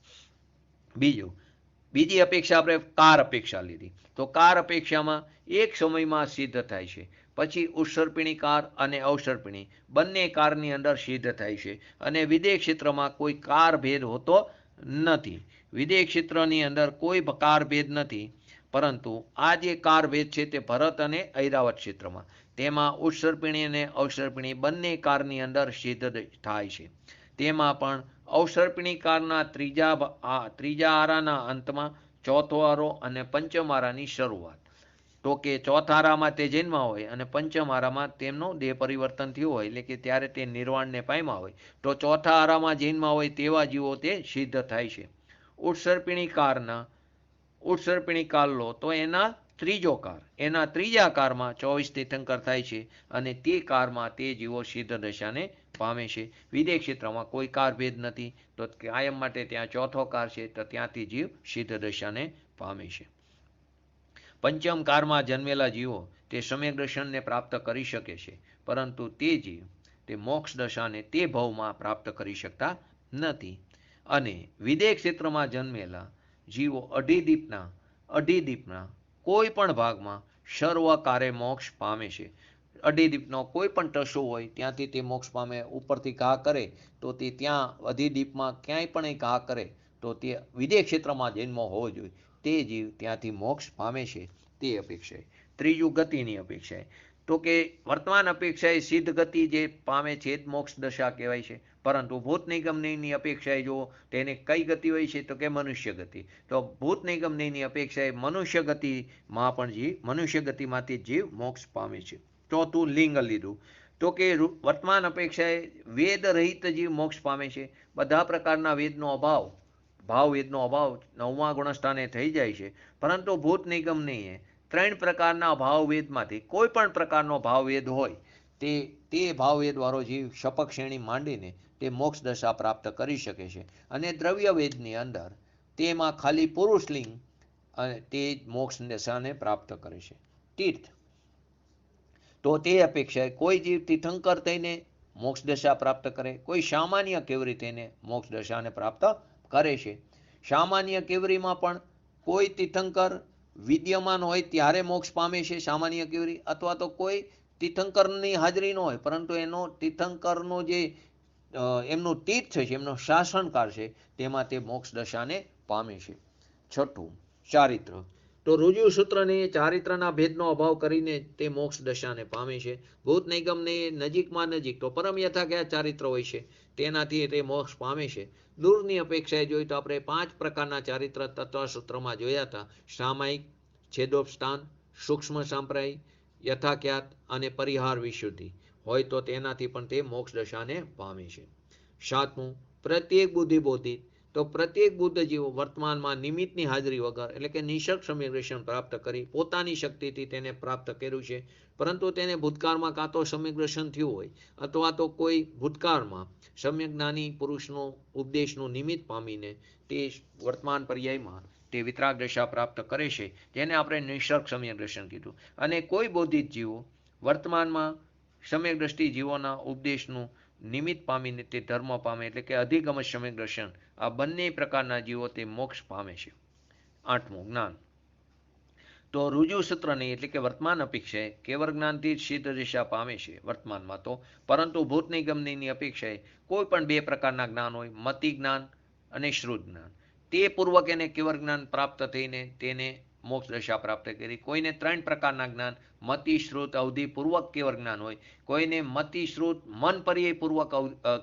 બીજી અપેક્ષા આપણે કાર અપેક્ષા લીધી. તો કાર અપેક્ષામાં એક સમયમાં સિદ્ધ થાય છે, પછી ઉત્સર્પિણી કાર અને અવસર્પિણી બંને કારની અંદર સિદ્ધ થાય છે અને વિદેહ ક્ષેત્રમાં કોઈ કાર ભેદ હોતો નથી. વિદેહ ક્ષેત્રની અંદર કોઈ કાર ભેદ નથી, પરંતુ આ જે કાર ભેદ છે તે ભરત અને ઐરાવત ક્ષેત્રમાં, તેમાં ઉત્સર્પિણી અને અવસર્પિણી બંને કારની અંદર સિદ્ધ થાય છે. તેમાં પણ અવસર્પિણી કારના ત્રીજા આરાના અંતમાં ચોથો આરો અને પંચમ આરાની શરૂઆત. તો કે ચોથા આરામાં તે જન્મ હોય અને પંચમ આરામાં તેમનું દેહ પરિવર્તન થયું હોય, એટલે કે ત્યારે તે નિર્વાણને પામ્યા હોય. તો ચોથા આરામાં જન્મ હોય તેવા જીવો તે સિદ્ધ થાય છે. ઉત્સર્પિણી કાર લો તો એના ત્રીજા કારમાં 24 તીર્થંકર થાય છે અને તે કારમાં તે જીવો સિદ્ધ દશાને પામે છે. વિદેહ ક્ષેત્રમાં કોઈ કાર ભેદ નથી, તો કાયમ માટે ત્યાં ચોથો કાર છે, તો ત્યાંથી જીવ સિદ્ધ દશાને પામે છે. પંચમ કારમાં જન્મેલા જીવો તે સમ્યક દર્શનને પ્રાપ્ત કરી શકે છે, પરંતુ તે જીવ તે મોક્ષ દશાને તે ભવમાં પ્રાપ્ત કરી શકતા નથી. અને વિદેહ ક્ષેત્રમાં જન્મેલા જીવો અઢી દીપના કોઈ પણ ભાગમાં સર્વકારે મોક્ષ પામે છે. અઢી દીપનો કોઈ પણ ટસો હોય ત્યાંથી તે મોક્ષ પામે. ઉપરથી ઘા કરે તો તે ત્યાં અઢી દીપમાં ક્યાંય પણ ઘા કરે તો તે વિદેહ ક્ષેત્રમાં જન્મ હોવો જોઈએ, તે જીવ ત્યાંથી મોક્ષ પામે છે. તે અપેક્ષાએ ત્રીજું ગતિની અપેક્ષાએ, તો કે વર્તમાન અપેક્ષાએ સિદ્ધ ગતિ જે પામે છે જ મોક્ષ દશા કહેવાય છે. પરંતુ ભૂત નિગમની અપેક્ષાએ જો તેને કઈ ગતિ હોય છે તો કે મનુષ્ય ગતિ. તો ભૂત નિગમની અપેક્ષાએ મનુષ્ય ગતિમાંથી જીવ મોક્ષ પામે છે. ચોથું લિંગ લીધું, તો કે વર્તમાન અપેક્ષાએ વેદ રહિત જીવ મોક્ષ પામે છે. બધા પ્રકારના વેદનો અભાવ, ભાવવેદનો અભાવ 9મા ગુણસ્થાને થઈ જાય છે. પરંતુ ભૂત નિગમનીએ 3 પ્રકારના ભાવવેદમાંથી કોઈ પણ પ્રકારનો ભાવવેદ હોય તે ભાવવેદવાળો જીવ શપક શ્રેણી માંડીને તે મોક્ષ દશા પ્રાપ્ત કરી શકે છે. અને દ્રવ્યવેદની અંદર તેમાં ખાલી પુરુષલિંગ અને તે મોક્ષ દશાને પ્રાપ્ત કરે છે. તીર્થ, તો તે અપેક્ષાએ કોઈ જીવ તીર્થંકર થઈને મોક્ષ દશા પ્રાપ્ત કરે, કોઈ સામાન્ય કેવરી થઈને મોક્ષ દશાને પ્રાપ્ત કરે છે. સામાન્ય કેવરીમાં પણ કોઈ તીર્થંકર વિદ્યમાન હોય ત્યારે મોક્ષ પામે છે સામાન્ય કેવરી, અથવા તો કોઈ તીર્થંકરની હાજરી ન હોય પરંતુ એનો તીર્થંકરનો જે એમનું તીર્થ છે, એમનો શાસનકાળ છે, તેમાં તે મોક્ષ દશાને પામે છે. છઠ્ઠું ચારિત્ર, તો રુજુ સૂત્રને ચારિત્રના ભેદનો અભાવ કરીને તે મોક્ષ દશાને પામે છે. ભૂત નિગમને નજીકમાં નજીક તો પરમ યથાખ્યાત ચારિત્ર હોય છે, તેનાથી તે મોક્ષ પામે છે. દૂરની અપેક્ષાએ જોઈએ તો આપણે 5 પ્રકારના ચારિત્ર તત્વસૂત્રમાં જોયા હતા: સામાયિક, છેદોપસ્થાન, સૂક્ષ્મ સાંપ્રદાયિક, યથાખ્યાત અને પરિહાર વિશુદ્ધિ હોય તો તેનાથી પણ તે મોક્ષ દશાને પામે છે. સાતમું પ્રત્યેક બુદ્ધિ બોધિત, તો પ્રત્યેક બુદ્ધ જીવો વર્તમાનમાં નિમિત્તની હાજરી વગર એટલે કે નિસર્ગ સમ્યક દર્શન પ્રાપ્ત કરી પોતાની શક્તિથી તેને પ્રાપ્ત કર્યું છે. પરંતુ તેને ભૂતકાળમાં કાં તો સમ્યક દર્શન થયું હોય અથવા તો કોઈ ભૂતકાળમાં સમ્યક જ્ઞાની પુરુષનો ઉપદેશનું નિમિત્ત પામીને તે વર્તમાન પર્યાયમાં તે વિતરાગ દશા પ્રાપ્ત કરે છે, જેને આપણે નિસર્ગ સમ્યક દર્શન કીધું. અને કોઈ બોધિત જીવો વર્તમાનમાં સમ્યક દ્રષ્ટિ જીવોના ઉપદેશનું નિમિત્ત પામીને તે ધર્મ પામે, એટલે કે અધિગમ સમ્યક દર્શન, આ બંને પ્રકારના જીવો તે મોક્ષ પામે છે. આઠમું જ્ઞાન, તો રુજુ સૂત્રની એટલે કે વર્તમાન અપેક્ષાએ કેવળ જ્ઞાનથી જ સિદ્ધ દિશા પામે છે વર્તમાનમાં તો. પરંતુ ભૂત નિગમની અપેક્ષાએ કોઈ પણ 2 પ્રકારના જ્ઞાન હોય, મતિ જ્ઞાન અને શ્રુત જ્ઞાન, તે પૂર્વક એને કેવળ જ્ઞાન પ્રાપ્ત થઈને તેને મોક્ષ દશા પ્રાપ્ત કરી. કોઈને 3 પ્રકારના જ્ઞાન, મતિ, શ્રુત, અવધિ પૂર્વક કેવળ જ્ઞાન હોય. કોઈને મતિ, શ્રુત, મન પર્યાય પૂર્વક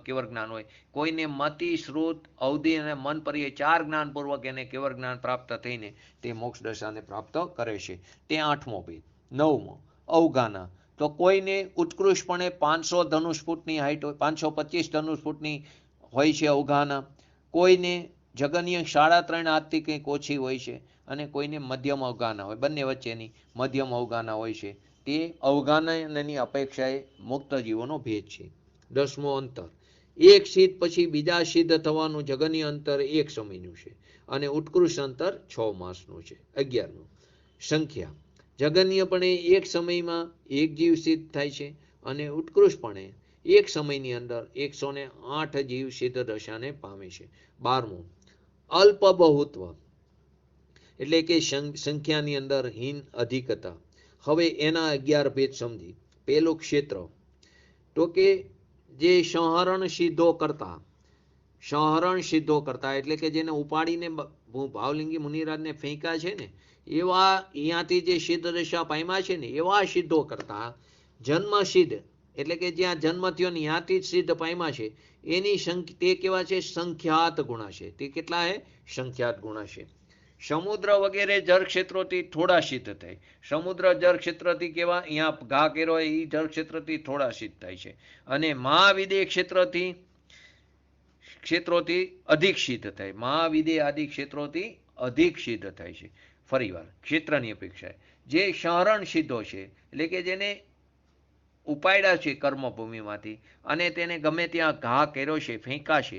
કેવળ જ્ઞાન હોય. કોઈને મતિ, શ્રુત, અવધિ અને મન પર્યાય 4 જ્ઞાન પૂર્વક એને કેવળ જ્ઞાન પ્રાપ્ત થઈને તે મોક્ષ દશાને પ્રાપ્ત કરે છે. તે 8મો ભેદ. 9મો અવગાના. તો કોઈને ઉત્કૃષ્ટપણે 500 ધનુષ ફૂટની હાઈટ હોય, 525 ધનુષ ફૂટની હોય છે અવગાના. કોઈને જગન્ય 3.5 હાથથી કંઈક ઓછી હોય છે અને કોઈને મધ્યમ અવગાના હોય, બંને વચ્ચેની મધ્યમ અવગાના હોય છે. તે અવગાનાની અપેક્ષાએ મુક્ત જીવોનો ભેદ છે. 10મો અંતર. એક સિદ્ધ પછી બીજા સિદ્ધ થવાનું જગન્ય અંતર 1 સમયનું છે અને ઉત્કૃષ્ટ અંતર 6 માસનું છે. 11મો સંખ્યા. જગન્યપણે એક સમયમાં એક જીવ સિદ્ધ થાય છે અને ઉત્કૃષ્ટપણે એક સમયની અંદર 108 જીવ સિદ્ધ દશાને પામે છે. 12મું અલ્પ બહુત્વ, એટલે કે સંખ્યાની અંદર હીન અધિકતા. હવે એના 11 ભેદ સમજી. પેલું ક્ષેત્ર, તો કે જે સંહરણ સિદ્ધો કરતા એટલે કે જેને ઉપાડીને ભાવલિંગી મુનિરાજને ફેંકા છે ને, એવા અહીંયાથી જે સિદ્ધ દશા પામ્યા છે ને એવા સિદ્ધો કરતા જન્મ સિદ્ધ, એટલે કે જ્યાં જન્મ થયો ને ત્યાંથી જ સિદ્ધ પામ્યા છે, એની તે કેવા છે? સંખ્યાત ગુણા છે. તે કેટલા છે? સંખ્યાત ગુણા છે. સમુદ્ર વગેરે જળ ક્ષેત્રોથી થોડા સિદ્ધ થાય. સમુદ્ર જળ ક્ષેત્રથી કેવા? અહીંયા ઘા કેરો એ જળ ક્ષેત્રથી થોડા સિદ્ધ થાય છે. અને મહાવિદેય ક્ષેત્રોથી અધિક સિદ્ધ થાય. મહાવિદેય આદિ ક્ષેત્રોથી અધિક સિદ્ધ થાય છે. ફરીવાર ક્ષેત્રની અપેક્ષાએ જે શહરણ સિદ્ધો છે, એટલે કે જેને ઉપાડ્યા છે કર્મભૂમિમાંથી અને તેને ગમે ત્યાં ઘા કર્યો છે, ફેંકા છે,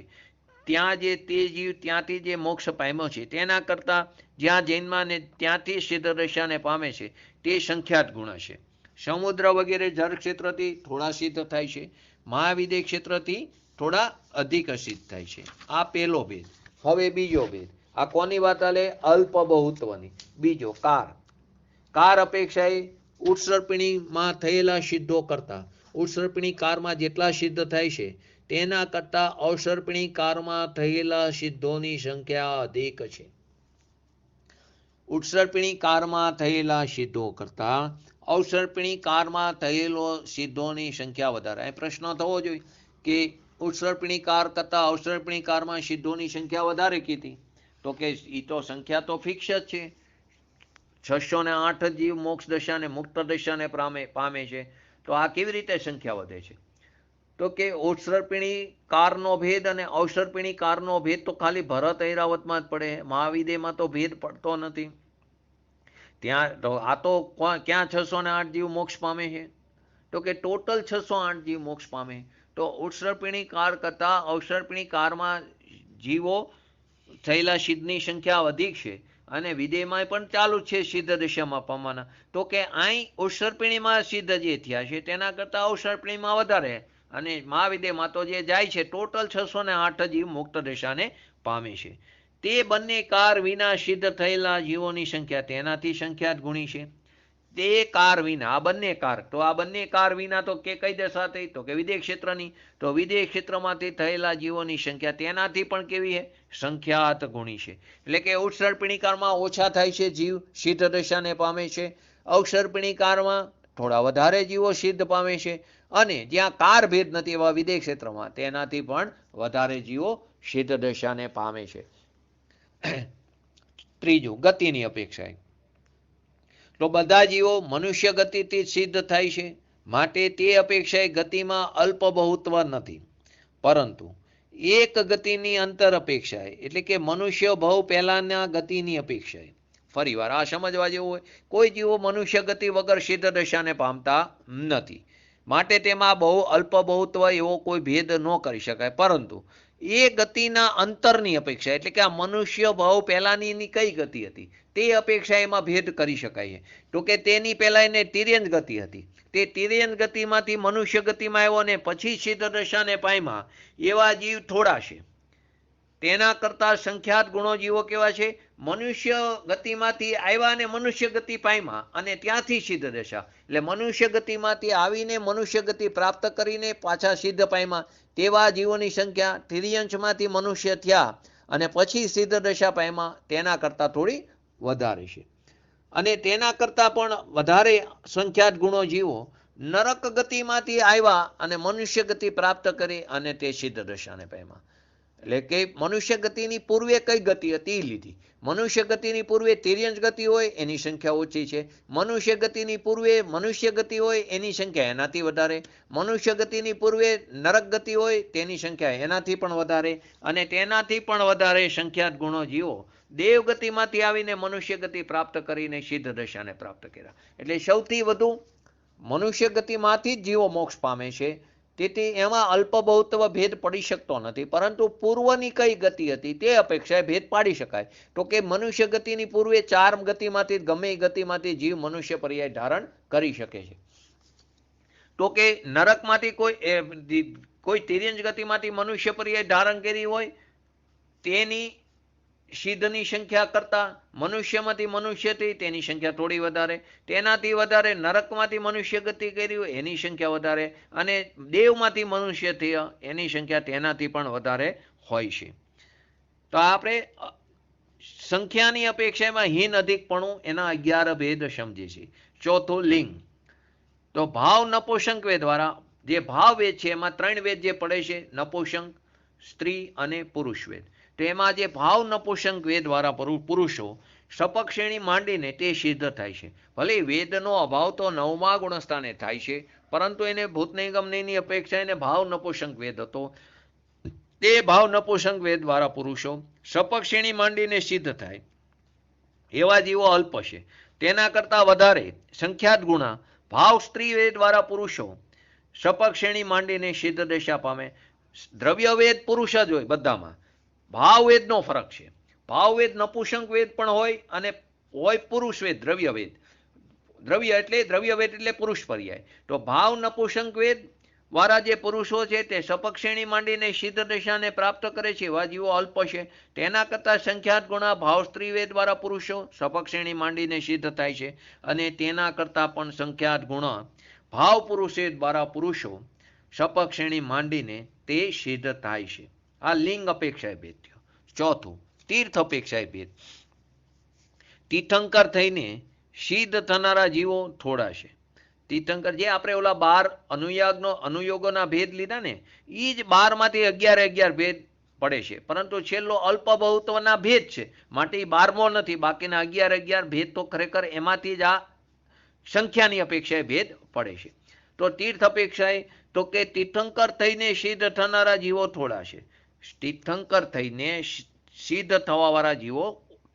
ત્યાં જે તે જીવ ત્યાંથી જે મોક્ષ પામ્યો છે તેના કરતાં જ્યાં જન્મ્યા ને ત્યાંથી સિદ્ધ દશાને પામે છે તે સંખ્યાત ગુણ છે. સમુદ્ર વગેરે જળ ક્ષેત્રથી થોડા સિદ્ધ થાય છે, મહાવિદેય ક્ષેત્રથી થોડા અધિક સિદ્ધ થાય છે. આ પહેલો ભેદ. હવે બીજો ભેદ. આ કોની વાત આલે? અલ્પ બહુત્વની. બીજો કાર અપેક્ષાએ ઉત્સર્પિણીમાં થયેલા સિદ્ધો કરતા ઉત્સર્પિણી કારમાં જેટલા સિદ્ધ થાય છે તેના કરતા અવસર્પિણી કારમાં થયેલા સિદ્ધોની સંખ્યા અધિક છે. ઉત્સર્પિણી કારમાં થયેલા સિદ્ધો કરતા અવસર્પિણી કારમાં થયેલો સિદ્ધોની સંખ્યા વધારે. એ પ્રશ્ન થવો જોઈએ કે ઉત્સર્પિણી કાર કરતા અવસર્પિણી કારમાં સિદ્ધોની સંખ્યા વધારે કીધી, તો કે એ તો સંખ્યા તો ફિક્સ જ છે. 608 જીવ મોક્ષ દશાને મુક્ત દશાને પામે છે, તો આ કેવી રીતે સંખ્યા વધે છે? તો કે ઉત્સર્પિણી કારનો ભેદ અને અવસર્પિણી કારનો ભેદ તો ખાલી ભરત ઐરાવતમાં જ પડે, મહાવિદેયમાં તો ભેદ પડતો નથી. ત્યાં આ તો ક્યાં 608 જીવ મોક્ષ પામે છે? તો કે ટોટલ 608 જીવ મોક્ષ પામે. તો ઉત્સર્પિણી કાર કરતા અવસર્પિણી કારમાં જીવો થયેલા સિદ્ધની સંખ્યા અધિક છે અને વિદેયમાં પણ ચાલુ છે સિદ્ધ દશામાં પામવાના. તો કે અહીં ઉત્સર્પિણીમાં સિદ્ધ જે થયા છે તેના કરતાં અવસર્પિણીમાં વધારે અને મહાવિદેયમાં તો જે જાય છે ટોટલ 608 જીવ મુક્ત દશાને પામે છે. તે બંને કાર વિના સિદ્ધ થયેલા જીવોની સંખ્યા તેનાથી સંખ્યાત ગુણી છે. તે કાર વિના, આ બંને કાર, તો આ બંને કાર વિના તો કે કઈ દશા થઈ? તો કે વિદેય ક્ષેત્રની. તો વિદેય ક્ષેત્રમાંથી થયેલા જીવોની સંખ્યા તેનાથી પણ કેવી છે? સંખ્યાત ગુણી છે. એટલે કે ઉત્સર્પિણી કારમાં ઓછા થાય છે જીવ સિદ્ધ દશાને પામે છે, અવસર્પિણી કારમાં થોડા વધારે જીવો સિદ્ધ પામે છે, અને જ્યાં કાર ભેદ નથી એવા વિદેય ક્ષેત્રમાં તેનાથી પણ વધારે જીવો સિદ્ધ દશાને પામે છે. ત્રીજું ગતિની અપેક્ષાએ. તો બધા જીવો મનુષ્ય ગતિથી સિદ્ધ થાય છે, માટે તે અપેક્ષાએ ગતિમાં અલ્પ બહુત્વ નથી, પરંતુ એક ગતિની અંતર અપેક્ષાએ, એટલે કે મનુષ્ય બહુ પહેલાના ગતિની અપેક્ષાએ. ફરી વાર આ સમજવા જેવું હોય. કોઈ જીવો મનુષ્ય ગતિ વગર સિદ્ધ દશાને પામતા નથી, માટે તેમાં બહુ અલ્પ બહુત્વ એવો કોઈ ભેદ ન કરી શકાય. પરંતુ એ ગતિના અંતરની અપેક્ષા, એટલે કે આ મનુષ્ય ભાવ પહેલાની કઈ ગતિ હતી તે અપેક્ષા એમાં ભેદ કરી શકાય. તો કે તેની પહેલા એને તિર્યંત ગતિ હતી, તે તિર્યંત ગતિમાંથી મનુષ્ય ગતિમાં આવ્યો અને પછી સિદ્ધ દશાને પામ્યા એવા જીવ થોડા છે. તેના કરતા સંખ્યાત ગુણો જીવો કેવા છે? મનુષ્ય ગતિમાંથી આવ્યા અને મનુષ્ય ગતિ પામ્યા અને ત્યાંથી સિદ્ધ દશા, એટલે મનુષ્ય ગતિમાંથી આવીને મનુષ્ય ગતિ પ્રાપ્ત કરીને પાછા સિદ્ધ પામ્યા તેવા જીવોની સંખ્યા તિર્યંશમાંથી મનુષ્ય થયા અને પછી સિદ્ધ દશા પામ્યા તેના કરતાં થોડી વધારે છે. અને તેના કરતાં પણ વધારે સંખ્યાત ગુણો જીવો નરક ગતિમાંથી આવ્યા અને મનુષ્ય ગતિ પ્રાપ્ત કરી અને તે સિદ્ધ દશાને પામ્યા. એટલે કે મનુષ્ય ગતિની પૂર્વે કઈ ગતિ હતી એ લીધી. મનુષ્ય ગતિની પૂર્વે તિર્યંશ ગતિ હોય એની સંખ્યા ઓછી છે. મનુષ્ય ગતિની પૂર્વે મનુષ્ય ગતિ હોય એની સંખ્યા એનાથી વધારે. મનુષ્ય ગતિની પૂર્વે નરક ગતિ હોય તેની સંખ્યા એનાથી પણ વધારે. અને તેનાથી પણ વધારે સંખ્યાત ગુણો જીવો દેવ ગતિમાંથી આવીને મનુષ્ય ગતિ પ્રાપ્ત કરીને સિદ્ધ દશાને પ્રાપ્ત કર્યા. એટલે સૌથી વધુ મનુષ્ય ગતિમાંથી જ જીવો મોક્ષ પામે છે. તેથી એમાં અલ્પબહુત્વ ભેદ પડી શકતો નથી. પરંતુ પૂર્વની કઈ ગતિ હતી તે અપેક્ષાએ ભેદ પાડી શકાય. તો કે મનુષ્ય ગતિની પૂર્વે 4 ગતિમાંથી ગમે એ ગતિમાંથી જીવ મનુષ્ય પર્યાય ધારણ કરી શકે છે. તો કે નરકમાંથી કોઈ તિર્યંશ ગતિમાંથી મનુષ્ય પર્યાય ધારણ કરી હોય તેની સિદ્ધની સંખ્યા કરતાં મનુષ્યમાંથી મનુષ્ય થઈ તેની સંખ્યા થોડી વધારે. તેનાથી વધારે નરકમાંથી મનુષ્ય ગતિ કરી હોય એની સંખ્યા વધારે. અને દેવમાંથી મનુષ્ય થયા એની સંખ્યા તેનાથી પણ વધારે હોય છે. તો આપણે સંખ્યાની અપેક્ષામાં હીન અધિકપણું એના 11 ભેદ સમજીએ છીએ. ચોથું લિંગ. તો ભાવ નપુંસક વેદ દ્વારા જે ભાવ વેદ છે એમાં 3 વેદ જે પડે છે નપુંસક, સ્ત્રી અને પુરુષ વેદ. તો એમાં જે ભાવ નપુંસક વેદ દ્વારા પુરુષો સપક શ્રેણી માંડીને તે સિદ્ધ થાય છે. ભલે વેદનો અભાવ તો 9મા ગુણસ્થાને થાય છે, પરંતુ એને ભૂત નિગમ ની અપેક્ષા એને ભાવ નપુંસક વેદ હતો. તે ભાવ નપુંસક વેદ દ્વારા પુરુષો સપક શ્રેણી માંડીને સિદ્ધ થાય એવા જીવો અલ્પ છે. તેના કરતાં વધારે સંખ્યાત ગુણા ભાવ સ્ત્રી વેદ દ્વારા પુરુષો સપક શ્રેણી માંડીને સિદ્ધ દશા પામે. દ્રવ્ય વેદ પુરુષ જ હોય બધામાં. ભાવ વેદનો ફરક છે. ભાવ વેદ નપુંસક વેદ પણ હોય અને હોય પુરુષ વેદ દ્રવ્ય વેદ. દ્રવ્ય વેદ એટલે પુરુષ પર્યાય. તો ભાવ નપુંસક વેદ વાળા જે પુરુષો છે તે સપક શ્રેણી માંડીને સિદ્ધ દશાને પ્રાપ્ત કરે છે એવા જીવો અલ્પ છે. તેના કરતાં સંખ્યાત ગુણા ભાવ સ્ત્રી વેદ વાળા પુરુષો સપક શ્રેણી માંડીને સિદ્ધ થાય છે. અને તેના કરતાં પણ સંખ્યાત ગુણા ભાવ પુરુષ વેદ વાળા પુરુષો સપક શ્રેણી માંડીને તે સિદ્ધ થાય છે. આ લિંગ અપેક્ષાએ ભેદ થયો. ચોથું તીર્થ અપેક્ષાએ ભેદ. તીર્થંકર થઈને સિદ્ધ થનારા જીવો થોડા છે. તીર્થંકર જે આપણે ઓલા 12 અનુયોગોના ભેદ લીધા ને એ જ 12માંથી 11 ભેદ પડે છે. પરંતુ છેલ્લો અલ્પ બહુત્વના ભેદ છે માટે 12મો નથી. બાકીના 11 ભેદ તો ખરેખર એમાંથી જ આ સંખ્યાની અપેક્ષાએ ભેદ પડે છે. તો તીર્થ અપેક્ષાએ તો કે તીર્થંકર થઈને સિદ્ધ થનારા જીવો થોડા છે. તીર્થંકર થઈને સિદ્ધ થવાવાળા જીવો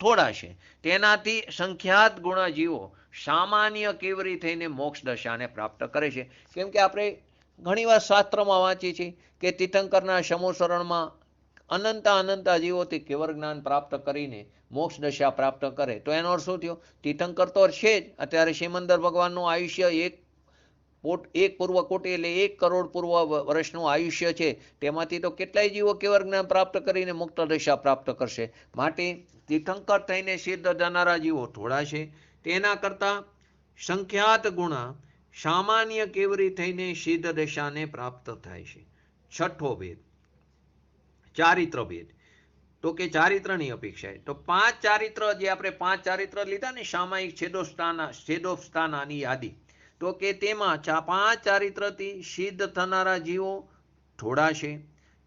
થોડા છે. તેનાથી સંખ્યાત ગુણા જીવો સામાન્ય કેવરી થઈને મોક્ષ દશાને પ્રાપ્ત કરે છે. કેમ કે આપણે ઘણીવાર શાસ્ત્રમાં વાંચીએ છીએ કે તીર્થંકરના સમૂહસરણમાં અનંતા જીવોથી કેવર જ્ઞાન પ્રાપ્ત કરીને મોક્ષ દશા પ્રાપ્ત કરે. તો એનો અર્થ શું થયો? તીર્થંકર તો છે જ. અત્યારે સિમંદર ભગવાનનું આયુષ્ય એક પૂર્વ કોટી એટલે 1 કરોડ પૂર્વ વર્ષનું આયુષ્ય છે. તેમાંથી તો કેટલાય જીવો કેવર જ્ઞાન પ્રાપ્ત કરીને મુક્ત દશા પ્રાપ્ત કરશે. માટે તીર્થંકર થઈને સિદ્ધ થનારા જીવો થોડા છે. તેના કરતાં સંખ્યાત ગુણા સામાન્ય કેવરી થઈને સિદ્ધ દશાને પ્રાપ્ત થાય છે. છઠ્ઠો ભેદ ચારિત્ર ભેદ. તો કે ચારિત્રની અપેક્ષાએ તો 5 ચારિત્ર જે આપણે 5 ચારિત્ર લીધા ને સામાયિક છેદોપસ્થાનાની યાદી. તો કે તેમાં 5 ચારિત્રથી સિદ્ધ થનારા જીવો થોડા છે.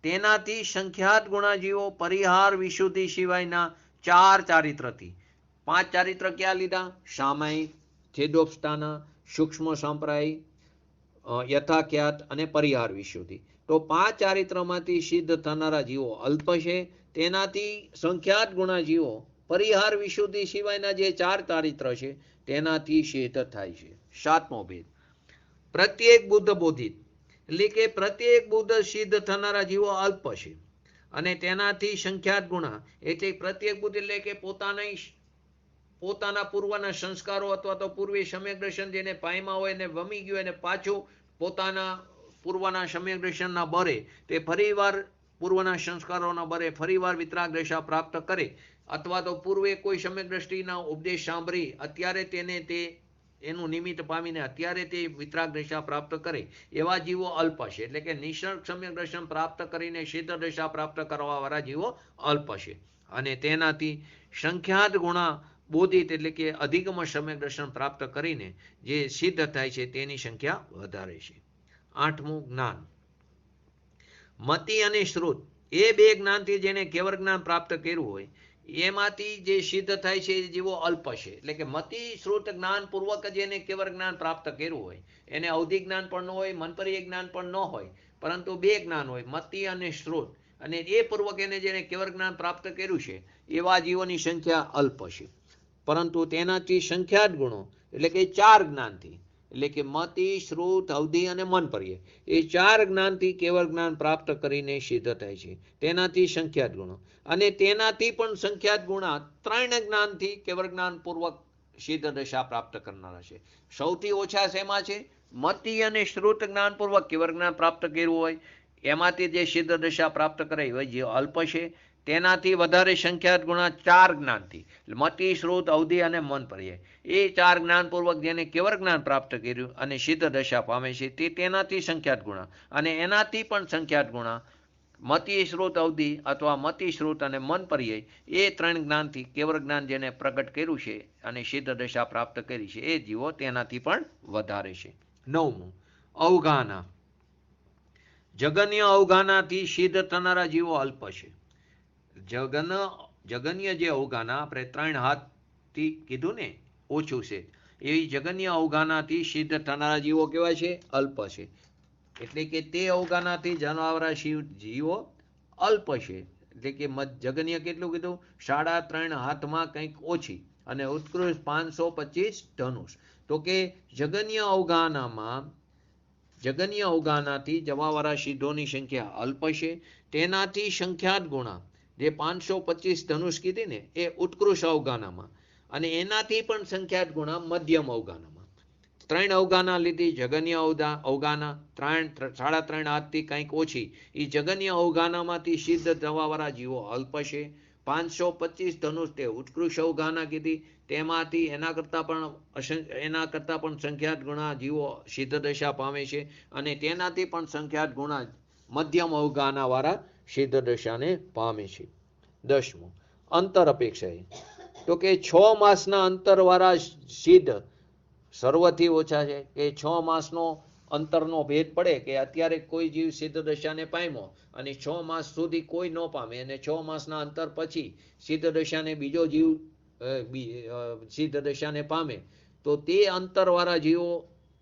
તેનાથી સંખ્યાત ગુણા જીવો પરિહાર વિશુદ્ધિ સિવાયના 4 ચારિત્રથી 5 ચારિત્ર ક્યાં લીધા? સામાયિક, છેદોપસ્થાના, સૂક્ષ્મ સંપ્રાય, યથાખ્યાત અને પરિહાર વિશુદ્ધિ. તો 5 ચારિત્રમાંથી સિદ્ધ થનારા જીવો અલ્પ છે. તેનાથી સંખ્યાત ગુણા જીવો પરિહાર વિશુદ્ધિ સિવાયના જે 4 ચારિત્ર છે તેનાથી સિદ્ધ થાય છે. 7મો ભેદ પ્રત્યેક બુદ્ધ બોધિત. એટલે કે પ્રત્યેક બુદ્ધ સિદ્ધ થનારા જીવો અલ્પ છે. અને તેનાથી સંખ્યાત ગુણા એટલે પ્રત્યેક બુદ્ધ એટલે કે પોતાના પૂર્વના સંસ્કારો અથવા તો પૂર્વી સમ્યક દર્શન જેને પામ્યા હોય ને વમી ગયું અને પાછું પોતાના પૂર્વના સમ્યક દર્શનના બરે તે ફરીવાર પૂર્વના સંસ્કારોના બરે ફરીવાર વિતરાગ દશા પ્રાપ્ત કરે અથવા તો પૂર્વે કોઈ સમ્યક દ્રષ્ટિના ઉપદેશ સાંભળી અત્યારે તેને તે એનું નિમિત્ત પામીને અત્યારે તે વિતરાગ દશા પ્રાપ્ત કરે એવા જીવો અલ્પ છે. એટલે કે નિસર્ગ સમ્યક દર્શન પ્રાપ્ત કરીને સિદ્ધ દશા પ્રાપ્ત કરવાવાળા જીવો અલ્પ છે. અને તેનાથી સંખ્યાત ગુણા બોધિત એટલે કે અધિગમ સમ્યક દર્શન પ્રાપ્ત કરીને જે સિદ્ધ થાય છે તેની સંખ્યા વધારે છે. 8મું જ્ઞાન. મતિ અને શ્રુત એ બે જ્ઞાનથી જેને કેવળ જ્ઞાન પ્રાપ્ત કર્યું હોય એમાંથી જે સિદ્ધ થાય છે એ જીવો અલ્પ છે. એટલે કે મતિ શ્રુત જ્ઞાન પૂર્વક જેને કેવળ જ્ઞાન પ્રાપ્ત કર્યું હોય એને અવધિ જ્ઞાન પણ ન હોય, મનપર્ય જ્ઞાન પણ ન હોય, પરંતુ બે જ્ઞાન હોય મતિ અને શ્રુત, અને એ પૂર્વક એને જેને કેવળ જ્ઞાન પ્રાપ્ત કર્યું છે એવા જીવોની સંખ્યા અલ્પ છે. પરંતુ તેનાથી સંખ્યાત ગુણો એટલે કે 4 જ્ઞાનથી એટલે કે મતિ, શ્રુત, અવધિ અને મનપર્ય એ 4 જ્ઞાનથી કેવળ જ્ઞાન પ્રાપ્ત કરીને સિદ્ધ થાય છે. તેનાથી સંખ્યાત ગુણો અને તેનાથી પણ સંખ્યાત ગુણા 3 જ્ઞાનથી કેવળ જ્ઞાન પૂર્વક સિદ્ધ દશા પ્રાપ્ત કરનારા છે. સૌથી ઓછા શેમાં છે? મતિ અને શ્રુત જ્ઞાન પૂર્વક કેવળ જ્ઞાન પ્રાપ્ત કર્યું હોય એમાંથી જે સિદ્ધ દશા પ્રાપ્ત કરાઈ હોય જે અલ્પ છે. તેનાથી વધારે સંખ્યાત ગુણા 4 જ્ઞાનથી મતિ, શ્રુત, અવધિ અને મનપર્ય એ 4 જ્ઞાનપૂર્વક જેને કેવળ જ્ઞાન પ્રાપ્ત કર્યું અને સિદ્ધ દશા પામે છે તે તેનાથી સંખ્યાત ગુણા અને એનાથી પણ સંખ્યાત ગુણા મતિ, શ્રુત, અવધિ અથવા મતિ, શ્રુત અને મનપર્ય એ 3 જ્ઞાનથી કેવળ જ્ઞાન જેને પ્રગટ કર્યું છે અને સિદ્ધ દશા પ્રાપ્ત કરી છે એ જીવો તેનાથી પણ વધારે છે. 9મું અવગાના. જગન્ય અવગાનાથી સિદ્ધ થનારા જીવો અલ્પ છે. જગન્ય જે અવગાના આપણે 3 હાથથી કીધું ને ઓછું છે એવી જગન્ય અવગાનાથી સિદ્ધ થનારા જીવો કેવા છે? અલ્પ છે. એટલે કે તે અવગાનાથી જનાવરા જીવો અલ્પ છે. એટલે કે જગન્ય કેટલું કીધું? 3.5 હાથમાં કંઈક ઓછી અને ઉત્કૃષ્ટ 525 ધનુષ. તો કે જગન્ય અવગાનાથી જવાવાળા સિદ્ધોની સંખ્યા અલ્પ છે. તેનાથી સંખ્યાત ગુણા જે 525 ધનુષ કીધી ને એ ઉત્કૃષ્ટ અવગાનામાં અને એનાથી પણ સંખ્યાત ગુણા મધ્યમ અવગાનામાં. 3 અવગાના લીધી જગન્ય અવગાના 3.5 હાથથી કંઈક ઓછી એ જગન્ય અવગાનામાંથી સિદ્ધ થવાવાળા જીવો અલ્પ છે. 525 ધનુષ તે ઉત્કૃષ્ટ અવગાના કીધી તેમાંથી એના કરતાં પણ સંખ્યાત ગુણા જીવો સિદ્ધ દશા પામે છે અને તેનાથી પણ સંખ્યાત ગુણા મધ્યમ અવગાના વાળા સિદ્ધ દશાને પામે છે. 10મું અંતર અપેક્ષાએ. તો કે 6 માસના અંતર વાળા સિદ્ધ સર્વથી ઓછા છે. કે 6 માસનો અંતરનો ભેદ પડે કે અત્યારે કોઈ જીવ સિદ્ધ દશાને પામ્યો અને 6 માસ સુધી કોઈ ન પામે અને 6 માસના અંતર પછી સિદ્ધ દશાને બીજો જીવ સિદ્ધ દશાને પામે તો તે અંતરવાળા જીવો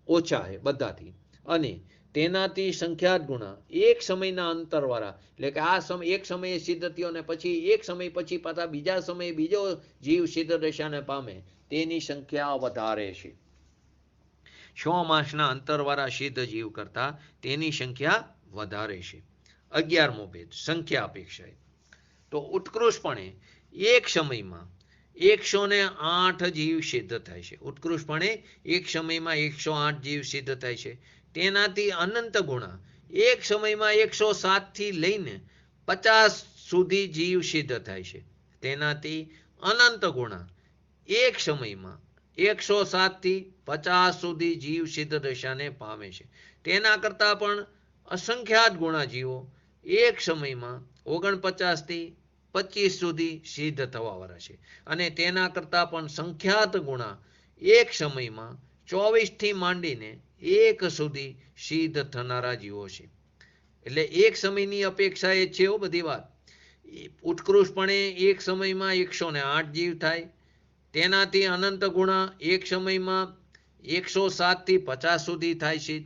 ઓછા છે બધાથી અને તેનાથી સંખ્યાત ગુણા એક સમયના અંતરવાળા એટલે કે આ એક સમયે સિદ્ધ થયો ને પછી એક સમય પછી પાછા બીજા સમયે બીજો જીવ સિદ્ધ દશાને પામે તેની સંખ્યા વધારે છે. 6 માસના અંતરવાળા સિદ્ધ જીવ કરતા તેની સંખ્યા વધારે છે. 11મો ભેદ સંખ્યા અપેક્ષાએ. તો ઉત્કૃષ્ટપણે એક સમયમાં 108 જીવ સિદ્ધ થાય છે. ઉત્કૃષ્ટપણે એક સમયમાં 108 જીવ સિદ્ધ થાય છે. તેનાથી અનંત ગુણા એક સમયમાં 107 થી લઈને 50 સુધી જીવ સિદ્ધ થાય છે. તેનાથી અનંત ગુણા એક સમયમાં 107 થી 50 સુધી જીવ સિદ્ધ દશાને પામે છે. તેના કરતાં પણ અસંખ્યાત ગુણા જીવો એક સમયમાં 49 થી 25 સુધી સિદ્ધ થવાવાળા છે અને તેના કરતાં પણ સંખ્યાત ગુણા એક સમયમાં 24 થી માંડીને 1 સુધી સિદ્ધ થનારા જીવો છે. એટલે એક સમયની અપેક્ષા એ છે બધી વાત. ઉત્કૃષ્ટપણે એક સમયમાં 108 જીવ થાય. તેનાથી અનંત ગુણા એક સમયમાં 107 થી 50 સુધી થાય છે.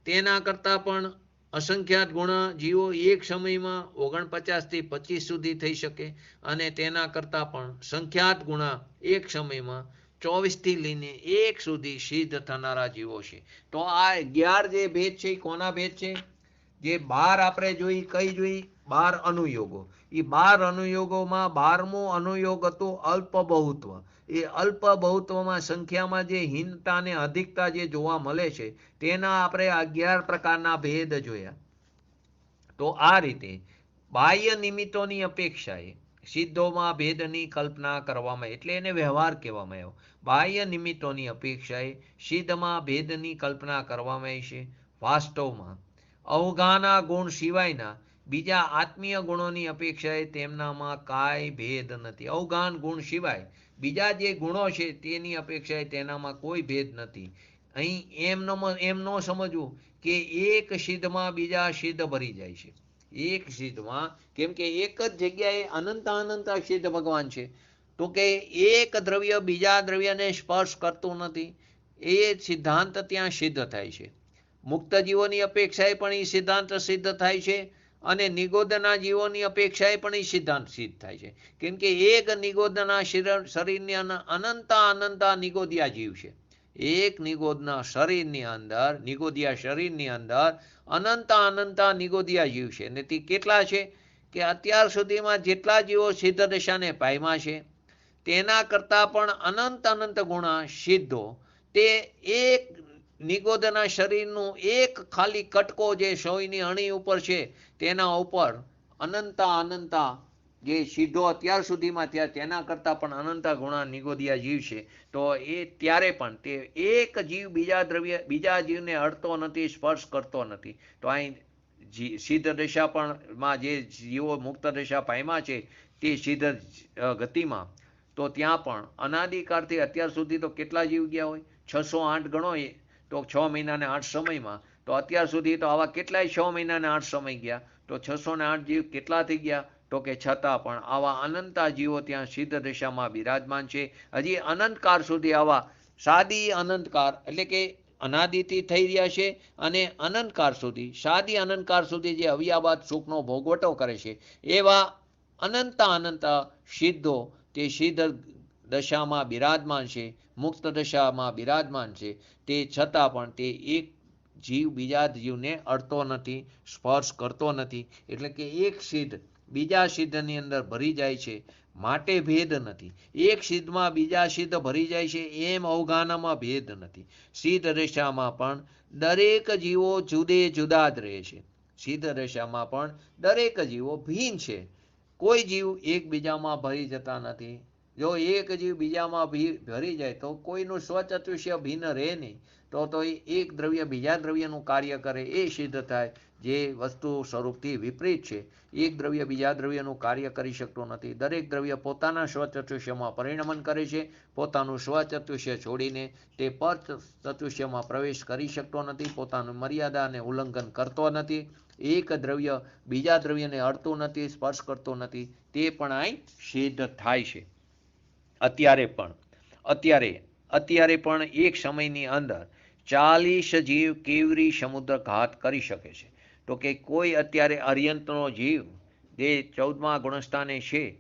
તેના કરતાં પણ અસંખ્યાત ગુણા જીવો એક સમયમાં 49 થી 25 સુધી થઈ શકે અને તેના કરતાં પણ સંખ્યાત ગુણા એક સમયમાં 24 થી લઈને 1 સુધી સિદ્ધ થનારા જીવો છે. તો આ 11 જે ભેદ છે એ કોના ભેદ છે? જે 12 આપણે જોઈ કઈ જોઈ 12 અનુયોગો. એ 12 અનુયોગોમાં 12મો અનુયોગ હતો અલ્પ બહુત્વ. એ અલ્પ બહુત્વમાં સંખ્યામાં જે હીનતા અને અધિકતા જે જોવા મળે છે તેના આપણે 11 પ્રકારના ભેદ જોયા. તો આ રીતે બાહ્ય નિમિત્તોની અપેક્ષાએ સિદ્ધોમાં ભેદની કલ્પના કરવામાં એટલે એને વ્યવહાર કહેવામાં આવ્યો. બાહ્ય નિમિત્તોની અપેક્ષાએ સિદ્ધમાં ભેદની કલ્પના કરવામાં આવી છે. વાસ્તવમાં અવગાના ગુણ સિવાયના બીજા આત્મીય ગુણોની અપેક્ષાએ તેમનામાં કાંઈ ભેદ નથી. અવગાન ગુણ સિવાય બીજા જે ગુણો છે તેની અપેક્ષાએ તેનામાં કોઈ ભેદ નથી. અહીં એમ ન સમજવું કે એક સિદ્ધમાં બીજા સિદ્ધ ભરી જાય છે. એક સિદ્ધમાં, કેમ કે એક જ જગ્યાએ અનંત સિદ્ધ ભગવાન છે, તો કે એક દ્રવ્ય બીજા દ્રવ્યને સ્પર્શ કરતું નથી, એ સિદ્ધાંત ત્યાં સિદ્ધ થાય છે. મુક્ત જીવોની અપેક્ષાએ પણ એ સિદ્ધાંત સિદ્ધ થાય છે, અને નિગોદના જીવોની અપેક્ષાએ પણ એ સિદ્ધાંત સિદ્ધ થાય છે. કેમ કે એક નિગોદના શરીરની અનંત નિગોદિયા જીવ છે. એક નિગોદના શરીરની અંદર, નિગોદિયા શરીરની અંદર અનંત નિગોદિયા જીવ છે. અને તે કેટલા છે કે અત્યાર સુધીમાં જેટલા જીવો સિદ્ધ દશાને પામ્યા છે તેના કરતાં પણ અનંત ગુણા સિદ્ધો તે એક નિગોદના શરીરનું એક ખાલી કટકો જે સોયની અણી ઉપર છે તેના ઉપર અનંત જે સિદ્ધો અત્યાર સુધીમાં થયા તેના કરતાં પણ અનંત ગુણા નિગોદિયા જીવ છે. તો એ ત્યારે પણ તે એક જીવ બીજા જીવને અડતો નથી, સ્પર્શ કરતો નથી. તો અહીં સિદ્ધ દશા પણ માં જે જીવો મુક્ત દશા પામ્યા છે તે સિદ્ધ ગતિમાં, તો ત્યાં પણ અનાદિકાળથી અત્યાર સુધી તો કેટલા જીવ ગયા હોય? 608 ગણો તો 6 મહિના ને 8 સમયમાં, તો અત્યાર સુધી તો આવા કેટલાય 6 મહિના ને 8 સમય ગયા, તો 608 જીવ કેટલા થઈ ગયા? તો કે છતાં પણ આવા અનંતા જીવો ત્યાં સિદ્ધ દશામાં બિરાજમાન છે. હજી અનંતકાળ સુધી આવા સાદી અનંતકાળ એટલે કે અનાદિથી થઈ રહ્યા છે, અને અનંતકાળ સુધી, સાદી અનંતકાળ સુધી જે અવ્યાબાદ સુખનો ભોગવટો કરે છે એવા અનંત સિદ્ધો તે સિદ્ધ દશામાં બિરાજમાન છે, મુક્ત દશામાં બિરાજમાન છે. તે છતાં પણ તે એક જીવ બીજા જીવને અડતો નથી, સ્પર્શ કરતો નથી. એટલે કે એક સિદ્ધ બીજા સિદ્ધની અંદર ભરી જાય છે, માટે ભેદ નથી. એક સિદ્ધમાં બીજા સિદ્ધ ભરી જાય છે એમ અવગાનામાં ભેદ નથી. સિદ્ધ દશામાં પણ દરેક જીવો જુદે જુદા જ રહે છે. સિદ્ધ દશામાં પણ દરેક જીવો ભિન્ન છે. કોઈ જીવ એકબીજામાં ભરી જતા નથી. જો એક જીવ બીજામાં ભરી જાય તો કોઈનું સ્વચતુષ્ય ભિન્ન રહે નહીં. તો એક દ્રવ્ય બીજા દ્રવ્યનું કાર્ય કરે એ સિદ્ધ થાય, જે વસ્તુ સ્વરૂપથી વિપરીત છે. એક દ્રવ્ય બીજા દ્રવ્યનું કાર્ય કરી શકતું નથી. દરેક દ્રવ્ય પોતાના સ્વચતુષ્યમાં પરિણમન કરે છે. પોતાનું સ્વચતુષ્ય છોડીને તે પર ચતુષ્યમાં પ્રવેશ કરી શકતો નથી. પોતાનું મર્યાદાને ઉલ્લંઘન કરતો નથી. એક દ્રવ્ય બીજા દ્રવ્યને અડતું નથી, સ્પર્શ કરતો નથી. તે પણ અહીં સિદ્ધ થાય છે. અત્યારે પણ એક સમયની અંદર 40 જીવ કેવરી સમુદ્ર ઘાત કરી શકે છે. તો કે કોઈ અત્યારે અર્યંતનો જીવ જે 14મા ગુણસ્થાને છે,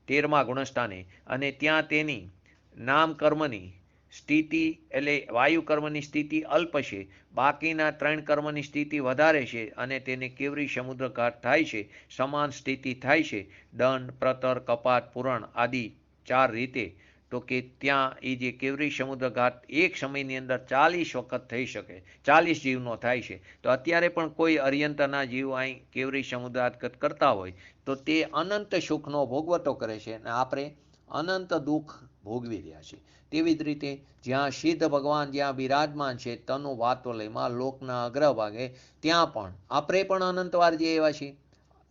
13મા ગુણસ્થાને, અને ત્યાં તેની નામ કર્મની સ્થિતિ એટલે વાયુ કર્મની સ્થિતિ અલ્પ છે, બાકીના 3 કર્મની સ્થિતિ વધારે છે, અને તેને કેવરી સમુદ્ર ઘાત થાય છે, સમાન સ્થિતિ થાય છે, દંડ, પ્રતર, કપાત, પુરાણ આદિ 4 રીતે. તો કે ત્યાં એ જે કેવરી સમુદ્ર ઘાત એક સમયની અંદર 40 વખત થઈ શકે, 40 જીવનો થાય છે. તો અત્યારે પણ કોઈ અર્યંતના જીવ અહીં કેવરી સમુદ્ર ઘાત કરતા હોય તો તે અનંત સુખનો ભોગવટો કરે છે, અને આપણે અનંત દુઃખ ભોગવી રહ્યા છીએ. તેવી જ રીતે જ્યાં સિદ્ધ ભગવાન જ્યાં બિરાજમાન છે તનુ વાતોલયમાં લોકના અગ્રભાગે, ત્યાં પણ આપણે પણ અનંતવાર જે એવા છીએ.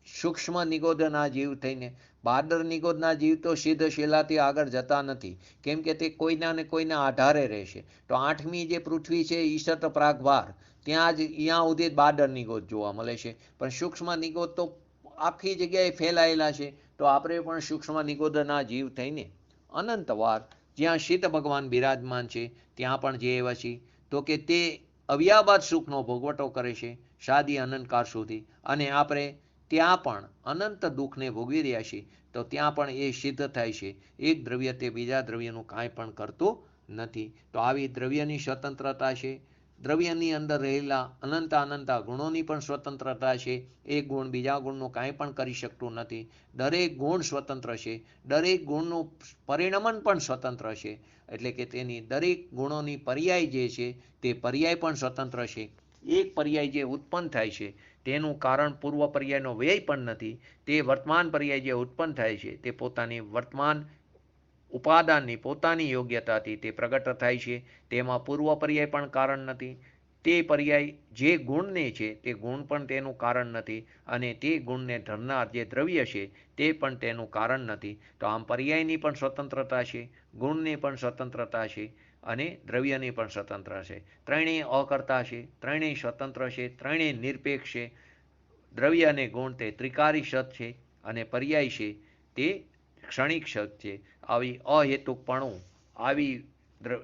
સૂક્ષ્મ નિગોદના જીવ થઈને બહાદર નિગોદના જીવ તો સિદ્ધ શિલાથી આગળ જતા નથી, કેમ કે તે કોઈના ને કોઈના આધારે રહેશે. તો 8મી જે પૃથ્વી છે ઈશત પ્રાગભાર, ત્યાં સુધી બહાદર નિગોદ જોવા મળે છે. પણ સૂક્ષ્મ નિગોદ તો આખી જગ્યાએ ફેલાયેલા છે. તો આપણે પણ સૂક્ષ્મ નિગોદના જીવ થઈને અનંતવાર જ્યાં સિદ્ધ ભગવાન બિરાજમાન છે ત્યાં પણ જે એવા છે, તો કે તે અવ્યાબાદ સુખનો ભોગવટો કરે છે સાદી અનંતકાળ સુધી, અને આપણે ત્યાં પણ અનંત દુઃખને ભોગવી રહ્યા છીએ. તો ત્યાં પણ એ સિદ્ધ થાય છે. એક દ્રવ્ય તે બીજા દ્રવ્યનું કાંઈ પણ કરતું નથી. તો આવી દ્રવ્યની સ્વતંત્રતા છે. દ્રવ્યની અંદર રહેલા અનંત ગુણોની પણ સ્વતંત્રતા છે. એક ગુણ બીજા ગુણનું કાંઈ પણ કરી શકતું નથી. દરેક ગુણ સ્વતંત્ર છે. દરેક ગુણનું પરિણમન પણ સ્વતંત્ર છે. એટલે કે તેની દરેક ગુણોની પર્યાય જે છે તે પર્યાય પણ સ્વતંત્ર છે. એક પર્યાય જે ઉત્પન્ન થાય છે તેનું કારણ પૂર્વ પર્યાયનો વ્યય પણ નથી. તે વર્તમાન પર્યાય જે ઉત્પન્ન થાય છે તે પોતાની વર્તમાન ઉપાદાનની પોતાની યોગ્યતાથી તે પ્રગટ થાય છે. તેમાં પૂર્વ પર્યાય પણ કારણ નથી. તે પર્યાય જે ગુણને છે તે ગુણ પણ તેનું કારણ નથી, અને તે ગુણને ધરનાર જે દ્રવ્ય છે તે પણ તેનું કારણ નથી. તો આમ પર્યાયની પણ સ્વતંત્રતા છે, ગુણની પણ સ્વતંત્રતા છે, અને દ્રવ્યની પણ સ્વતંત્ર છે. ત્રણેય અકર્તા છે, ત્રણેય સ્વતંત્ર છે, ત્રણેય નિરપેક્ષ છે. દ્રવ્ય અને ગુણ તે ત્રિકારી સત છે, અને પર્યાય છે તે ક્ષણિક સત છે. આવી અહેતુકપણું, આવી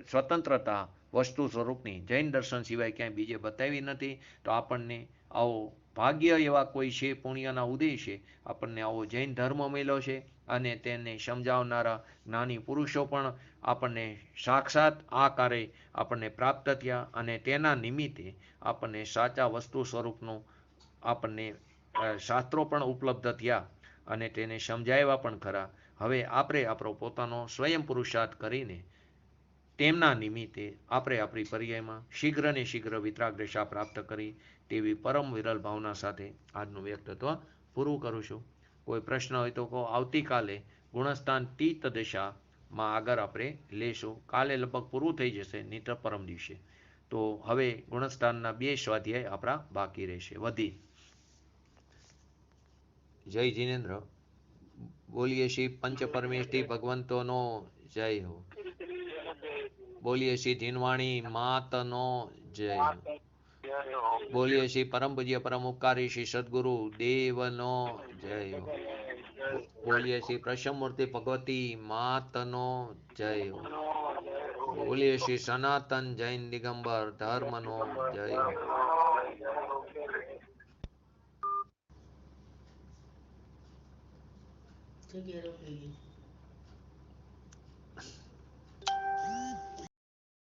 સ્વતંત્રતા વસ્તુ સ્વરૂપની જૈન દર્શન સિવાય ક્યાંય બીજે બતાવી નથી. તો આપણને આવો ભાગ્ય એવા કોઈ છે, પુણ્યના ઉદય છે, આપણને આવો જૈન ધર્મ મળ્યો છે, અને તેને સમજાવનારા જ્ઞાની પુરુષો પણ આપણને સાક્ષાત આકારે આપણને પ્રાપ્ત થયા, અને તેના નિમિત્તે આપણને સાચા વસ્તુ સ્વરૂપનું આપણને શાસ્ત્રો પણ ઉપલબ્ધ થયા, અને તેને સમજાવ્યા પણ ખરા. હવે આપણે આપણો પોતાનો સ્વયં પુરુષાર્થ કરીને તેમના નિમિત્તે આપણે આપણી પર્યાયમાં શીઘ્ર ને શીઘ્ર વિતરાગદશા પ્રાપ્ત કરી તેવી પરમ વિરલ ભાવના સાથે આજનું વ્યક્તિત્વ પૂરું કરું છું. કોઈ પ્રશ્ન હોય તો કહો. આવતીકાલે ગુણસ્થાન તીત દશામાં આગળ આપણે લેશું. કાલે લગભગ પૂરું થઈ જશે, નહીં તો પરમ દિવસે. તો હવે ગુણસ્થાનના 2 સ્વાધ્યાય આપણા બાકી રહેશે. વધી જય જીનેન્દ્ર. બોલીએ શ્રી પંચ પરમેષ્ઠી ભગવંતોનો જય હો. બોલીએ શ્રી ધીનવાણી માતનો જય હો. બોલીએ શ્રી પરમ પૂજ્ય પરમ ઉપકારી શ્રી સદગુરુ દેવનો જય હો. બોલીએ શ્રી પ્રસમમૂર્તિ ભગવતી માતનો જય હો. બોલીએ શ્રી સનાતન જૈન દિગંબર ધર્મનો જય હો. જગ્યા રોકી